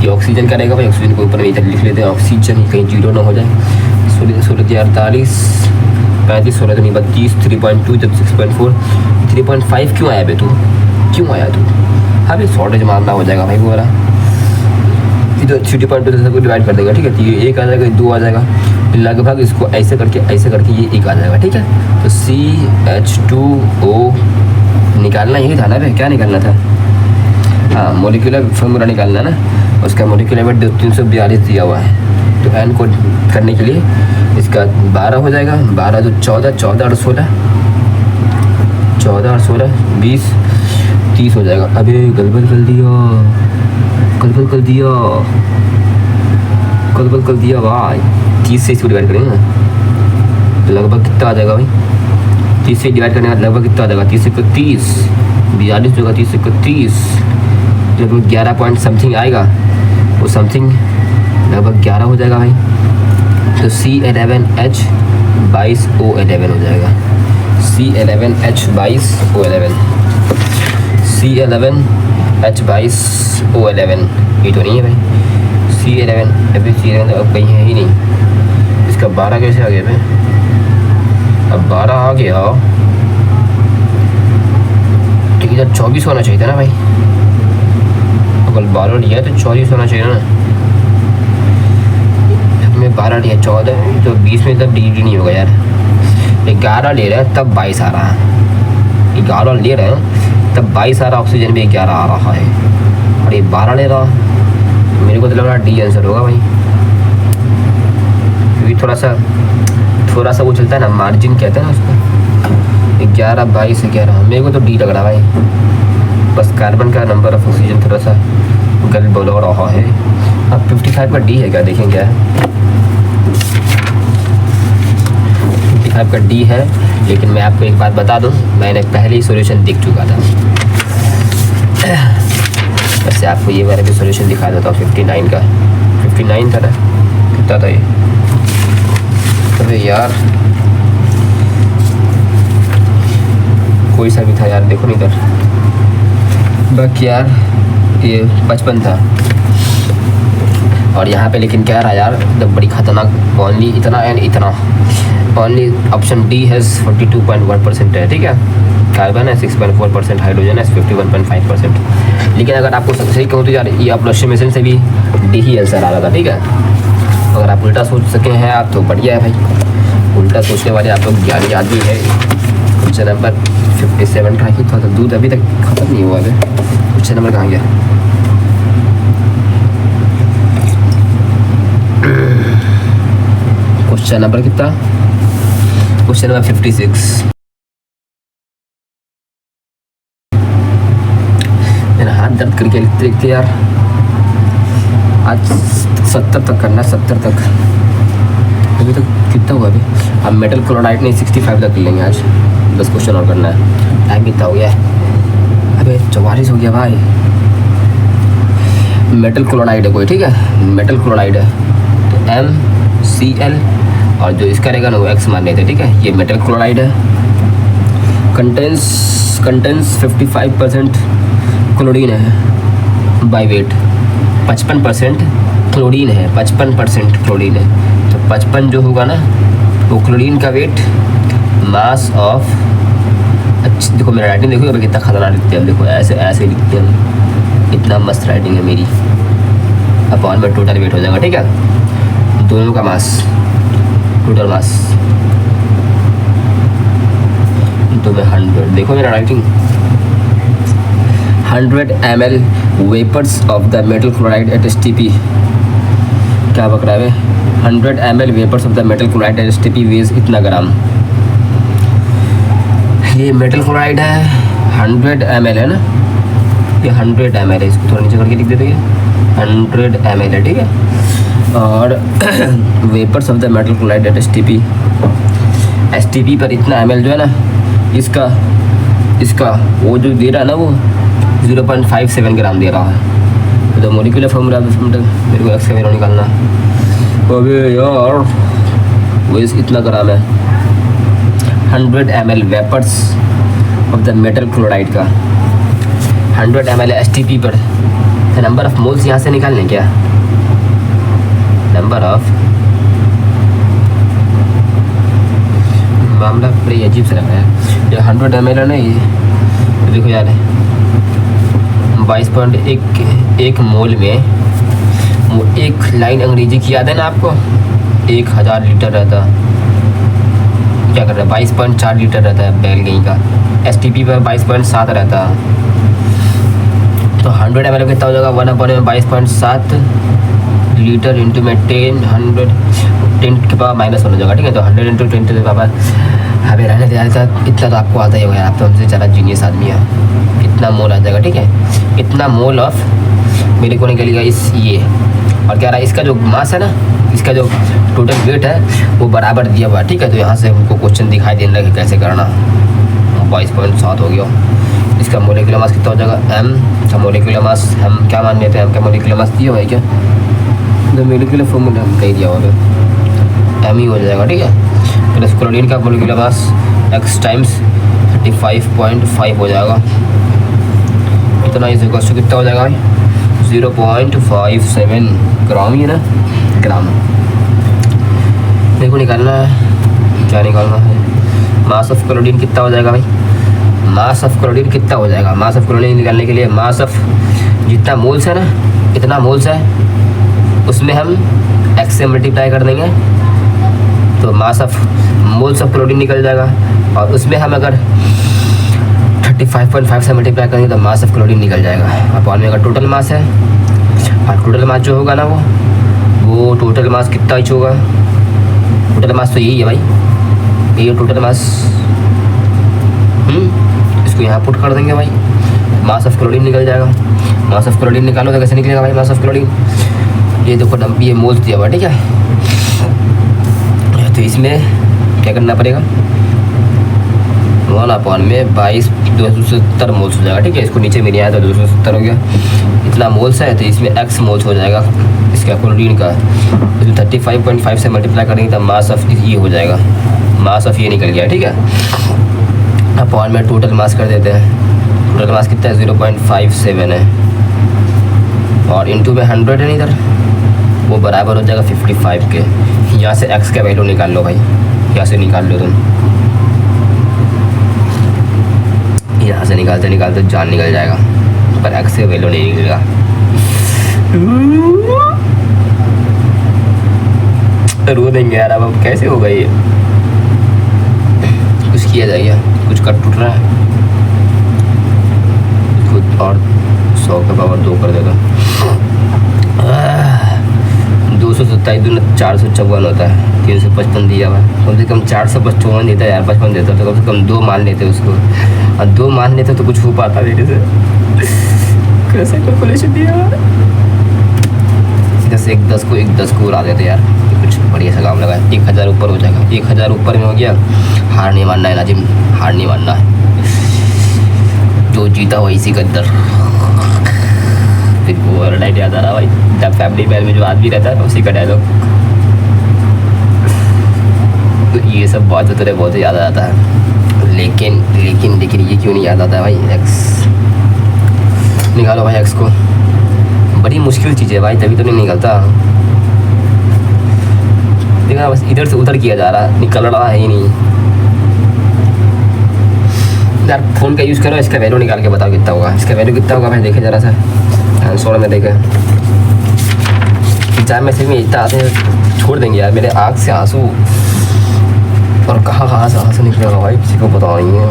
ये ऑक्सीजन का रहेगा भाई। ऑक्सीजन को ऊपर में इधर लिख लेते हैं, ऑक्सीजन कहीं 0 ना हो जाए। 16 48 35 16 नहीं 32, 3.2 जब 6.4, 3.5 क्यों आया बे तू? क्यों आया तू? हाँ भाई, शॉर्टेज मारना हो जाएगा भाई वो वाला। इधर 3.2 से सबको डिवाइड कर देगा, ठीक है। तो ये 1 आ जाएगा, 2 आ जाएगा, लगभग इसको ऐसे करके ये 1 आ जाएगा, ठीक है। तो CH2O निकालना यही था ना भाई, क्या निकालना था? हाँ, मोलिकुलर फॉर्मूला निकालना है ना। उसका मोलिकुलर वेट 342 दिया हुआ है। तो एन को करने के लिए इसका 12 हो जाएगा, 12 तो 14, 14 और 16, 14 और 16 20, 30 हो जाएगा। अबे गलबल कर दिया भाई। 30 से इसको डिवाइड करेंगे ना, तो लगभग कितना आ जाएगा भाई? 30 से डिवाइड करने का लगभग कितना आ जाएगा? 30 से 30, 42 होगा, 30 से 30, लगभग 11 पॉइंट समथिंग आएगा। वो समथिंग लगभग 11 हो जाएगा भाई। तो C11H22O11 हो जाएगा, C11H22O11। C11H22O11, ये तो नहीं है भाई। C11 अभी C11 अब कहीं है ही नहीं। इसका 12 कैसे आ गया भाई? अब 12 आ गया तो इधर 24 होना चाहिए था ना भाई। अगर 12 लिया तो 24 होना चाहिए ना। मैं 12 लिया 14 तो 20 में तब डी नहीं होगा यार। 11 ले रहे हैं तब 22 आ रहा है। 11 ले रहे हैं तब 22 आ रहा, ऑक्सीजन में 11 आ रहा है और ये 12 ले रहा। मेरे को तो लग रहा डी आंसर होगा भाई, क्योंकि थोड़ा सा वो चलता है ना, मार्जिन कहते हैं ना उसको। 11 22 11 मेरे को तो डी लग रहा भाई। बस कार्बन का नंबर ऑफ ऑक्सीजन थोड़ा सा गलत बोल रहा है। अब 55 का डी है क्या, देखें क्या है। 55 का डी है, लेकिन मैं आपको एक बात बता दूं, मैंने पहले ही सॉल्यूशन देख चुका था। वैसे आपको ये वाला भी सॉल्यूशन दिखा देता हूँ। 59 का 59 था ना, कितना था ये? अबे यार कोई सा भी था यार, देखो नहीं इधर। बाकी यार ये 55 था और यहाँ पे लेकिन क्या रहा यार, जब बड़ी खतरनाक ओनली इतना एंड इतना। ओनली ऑप्शन डी हैज़ 42.1% है, ठीक है। कार्बन है 6.4%, हाइड्रोजन है 51.5%। लेकिन अगर आपको सही कहूँ तो यार ये अप्रोक्सीमेशन से भी डी ही आंसर आ रहा था, ठीक है। अगर आप उल्टा सोच सके हैं आप तो बढ़िया है भाई। उल्टा सोचने वाले आप लोग ज्ञानी आदमी है। क्वेश्चन नंबर 57 का ही था, तो दूध अभी तक खत्म नहीं हुआ है। क्वेश्चन नंबर कहाँ गया? क्वेश्चन नंबर कितना? Question number 56। मेरा हाथ दर्द करके लिखते यार। आज 70 तक करना, 70 तक। अभी तक कितना हुआ अभी? अब मेटल क्लोराइड नहीं 65 तक लेंगे आज। 10 क्वेश्चन और करना है। टाइम कितना हो गया? अबे 44 हो गया भाई। मेटल क्लोराइड है कोई, ठीक है। मेटल क्लोराइड है तो MCl और जो इसका रहेगा ना वो X मान लेते, ठीक है। ये मेटल क्लोराइड है। कंटेंस 55% क्लोरीन है बाई वेट। 55% क्लोरीन है, 55% क्लोरीन है। तो 55 जो होगा ना वो क्लोरीन का वेट, मास ऑफ। अच्छा देखो मेरा राइटिंग देखो अभी कितना खतरनाक लिखते हैं। देखो ऐसे ऐसे लिखते हैं, इतना मस्त राइटिंग है मेरी। अपॉन में टोटल वेट हो जाएगा, ठीक है। दोनों का मास, टोटल मास तो मैं 100। देखो मेरा writing 100 ml vapours of the metal chloride at STP। क्या बक रहा है? 100 ml vapours of the metal chloride at STP weighs इतना ग्राम। ये मेटल क्लोराइड है 100 ml है ना, ये 100 ml है। इसको थोड़ा नीचे करके लिख देते हैं, 100 ml है, ठीक है। और vapours of the metal chloride at STP पर इतना ml जो है ना, इसका वो जो दे रहा है ना वो 0.57 ग्राम दे रहा है। तो मोलिकुलर फॉर्मूला मेरे को एक्स का वैल्यू निकालना है। अबे यार वो इतना ग्राम है। 100 ml vapours of the metal chloride का 100 ml STP पर नंबर ऑफ मोल्स यहाँ से निकालने क्या? नंबर ऑफ मामला बड़ी अजीब सा लग रहा है। ये 100 ml है ना, ये देखो यार 22.1 मोल में वो एक लाइन अंग्रेजी की याद है ना आपको? 1000 लीटर रहता, क्या कर रहा है? 22.4 लीटर रहता है बैलगाड़ी का। STP पर 22.7 रहता। तो 100 ml कितना हो जाएगा? 1/22.7 लीटर इंटू में 10 के पावर -1 हो जाएगा, ठीक है। तो 100 इंटू 10 के पावर, हमें रहने दिया था। इतना तो आपको आता ही होगा, आप तो हमसे ज़्यादा जीनियस आदमी है। इतना मोल आ जाएगा, ठीक है। इतना मोल ऑफ मेरे को निकलेगा इस ये। और क्या रहा, इसका जो मास है ना, इसका जो टोटल वेट है वो बराबर दिया हुआ है, ठीक है। तो यहाँ से हमको क्वेश्चन दिखाई देने लगे कैसे करना। 22.7 हो गया। इसका मोलिकुलर मास कितना हो जाएगा? M का मोलिकुलर मास हम क्या मान लेते हैं? M का मोलिकुलर मास दिया हुआ है क्या? तो मोलिकुलर फॉर्मूला हम कहीं दिया हुआ है, M ही हो जाएगा, ठीक है। प्लस क्लोरीन का मोलिकुलर मास X टाइम्स 35.5 हो जाएगा। उतना इज इक्वल टू कितना हो जाएगा भाई 0.57 ग्राम ही है ना, ग्राम। देखो निकालना है, क्या निकालना है, मास ऑफ क्लोरीन कितना हो जाएगा भाई, मास ऑफ क्लोरीन कितना हो जाएगा। मास ऑफ क्लोरीन निकालने के लिए मास ऑफ जितना मोल्स है ना, इतना मोल्स है, उसमें हम एक्स से मल्टीप्लाई कर देंगे तो mass of moles of chlorine निकल जाएगा। और उसमें हम अगर 35.5 से मल्टीप्लाई करेंगे तो मास ऑफ क्लोरीन निकल जाएगा। अपॉन में अगर टोटल मास है, और टोटल मास जो होगा ना वो टोटल मास कितना ही होगा, टोटल मास तो यही है भाई, यही है टोटल मास। इसको यहाँ पुट कर देंगे भाई, मास ऑफ क्लोरीन निकल जाएगा। मास ऑफ क्लोरीन निकालो तो कैसे निकलेगा भाई मास ऑफ क्लोरीन, ये देखो ये मोल्स दिया हुआ, ठीक है। तो इसमें क्या करना पड़ेगा, 1 में 22 270 मोल्स हो जाएगा, ठीक है। इसको नीचे में नहीं आया तो 270 हो गया, इतना मोल्स है तो इसमें एक्स मोल्स हो जाएगा इसका क्लोरीन का। इसमें 35.5 से मल्टीप्लाई करेंगे तो मास ऑफ ये हो जाएगा, मास ऑफ ये निकल गया, ठीक है। अपॉन में टोटल मास कर देते हैं, टोटल मास कितना है 0.57 है, और इनटू में 100 है इधर, वो बराबर हो जाएगा 55 के। यहाँ से एक्स का वैल्यू निकाल लो भाई, यहाँ से निकाल लो तुम, यहाँ से निकालते निकालते जान निकल जाएगा, पर एक्स से वैल्यू नहीं निकलेगा। रो देंगे यार, अब कैसे होगा ये, कुछ किया जाएगा, कुछ कट टूट रहा है, कुछ और 100 का पावर 2 कर देगा। 227 दूना 454 होता है, 355 दिया हुआ, कम से कम 455 देता है यार, 55 देता तो कम से कम 2 मान लेते उसको, और 2 मान लेते तो कुछ हो पाता मेरे से। कैसे कैलकुलेशन दिया हुआ, जैसे 10 को उड़ा देते यार, कुछ बढ़िया सा काम लगा। 1000 ऊपर हो जाएगा, 1000 ऊपर में हो गया। हार नहीं मानना है नाजिम, हार नहीं मानना है, जो जीता वही सिकंदर। फिर वो डायलॉग याद आ रहा भाई, जब फैमिली मैन में जो आदमी रहता है उसी का डायलॉग। तो ये सब बात तो बहुत याद आता है, लेकिन लेकिन लेकिन ये क्यों नहीं याद आता है भाई, एक्स निकालो भाई, एक्स को। बड़ी मुश्किल चीज़ है भाई, तभी तो नहीं निकलता। देखा बस इधर से उधर किया जा रहा है, निकल रहा है ही नहीं यार। फ़ोन का यूज़ करो, इसका वैल्यू निकाल के बताओ कितना होगा, इसका वैल्यू कितना होगा भाई, देखे जरा सा आंसर में देखे। एग्जाम में से में इतना आते हैं, छोड़ देंगे यार मेरे आँख से आंसू, और कहाँ से आंसू निकलेगा भाई, किसी को पता नहीं है।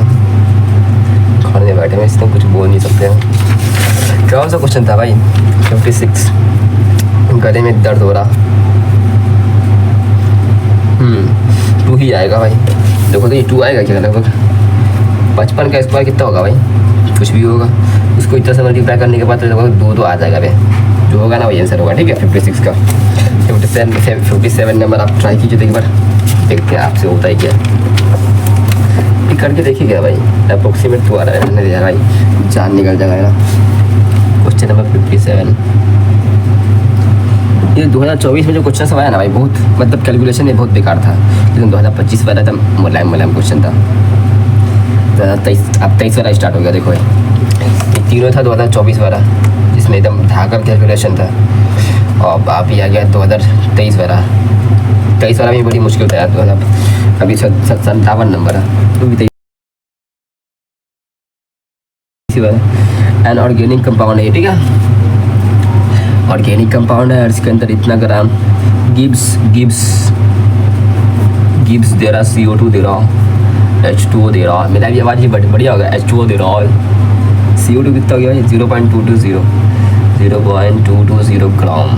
खाने बैठे में इसमें कुछ बोल नहीं सकते हैं। कौन सा क्वेश्चन था भाई, 56, गले में दर्द हो रहा। 2 ही आएगा भाई, देखो तो ये 2 आएगा क्या, लगभग 55 का स्क्वायर कितना होगा भाई, कुछ भी होगा, उसको इतना से मल्टीप्लाई करने के बाद तो लगभग 2 तो आ जाएगा भाई, जो होगा ना वही आंसर होगा, ठीक है। 56 का 57 नंबर आप ट्राई कीजिए तो एक बार, देखते हैं आपसे होता है क्या, ये करके देखिए क्या भाई, अप्रोक्सीमेट तो आ रहा है यार भाई, जान निकल जाएगा ना। क्वेश्चन नंबर 57, ये 2024 में जो क्वेश्चन सब आया ना भाई, बहुत मतलब कैलकुलेशन ये बहुत बेकार था, लेकिन 2025 वाला था मुलायम क्वेश्चन था। 2023 अब 23 वाला स्टार्ट हो गया, देखो ये तीनों था 2024 वाला, जिसमें एकदम धाकर कैलकुलेशन था, और आप ही आ गया 2023 वाला। 23 वाला भी बड़ी मुश्किल था यार, 2000 अभी 57 नंबर है, तो भी 23 वाला। एन ऑर्गेनिक कंपाउंड है, ठीक है, ऑर्गेनिक कंपाउंड है, और इसके अंदर इतना ग्राम गिब्स दे रहा, CO2 दे रहा, H2O दे रहा, मेरा भी आवाज़ ही बढ़िया होगा, H2O दे रहा, CO2 कितना हो गया भाई 0.220 ग्राम,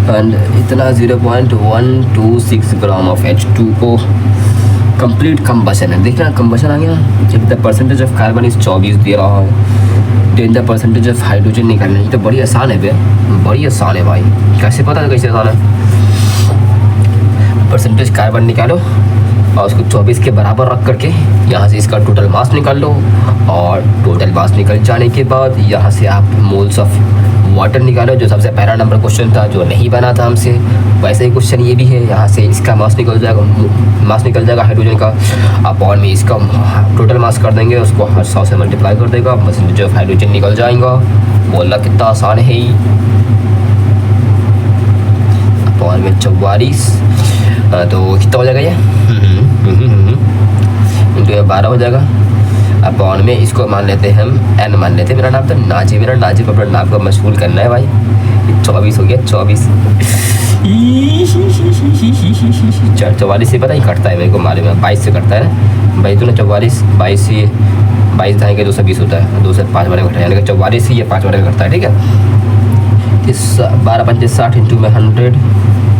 एंड इतना 0.126 gram of H2O। Complete combustion है, देखना कंबशन आ गया। जब the percentage of carbon is 24 दे रहा है, then the percentage of hydrogen निकालना, ये तो बड़ी आसान है भैया, बड़ी आसान है भाई, कैसे पता है कैसे आसान है। परसेंटेज कार्बन निकालो और उसको 24 के बराबर रख करके यहाँ से इसका टोटल मास निकाल लो, और टोटल मास निकल जाने के बाद यहाँ से आप मोल्स ऑफ वाटर निकालो, जो सबसे पहला नंबर क्वेश्चन था जो नहीं बना था हमसे। वैसे ही क्वेश्चन ये भी है, यहाँ से इसका मास निकल जाएगा हाइड्रोजन का, अपॉन में इसका टोटल मास कर देंगे, उसको 100 से मल्टीप्लाई कर देगा, परसेंटेज ऑफ हाइड्रोजन निकल जाएगा। बोलना कितना आसान है ही। अपॉन में 44, तो कितना हो जाएगा ये इंटू 12 हो जाएगा। अपॉन में इसको मान लेते हैं हम n मान लेते हैं। मेरा नाम तो नाजिब है, नाजिब अपने नाम को मशगूल करना है भाई। 24 हो गया, 24 44 से पता ही कटता है, मेरे को मालूम है 22 से कटता है ना भाई। तो ना 44 22 से 22 जाएंगे 220 होता है, 2 से 5 बार घटा, यानी कि 44 से ये 5 बार कटता है, ठीक है। इस 12 पंचे 60 इंटू में 100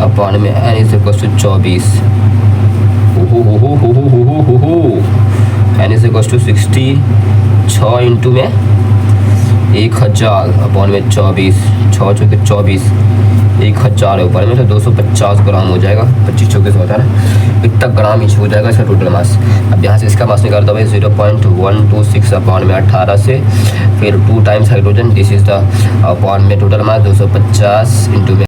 अपॉन में n is equal to 24 n is equal to 60, 6 into में 1000 अपॉन में 24, 6 चौके 24, 1000 है ऊपर में, तो 250 ग्राम हो जाएगा। 25 चौके से होता है ना, इतना ग्राम ईच हो जाएगा इसका टोटल मास। अब यहाँ से इसका मास निकाल दो भाई 0.126 अपॉन में 18 से, फिर 2 times hydrogen, this is the upon में टोटल मास 250 इंटू में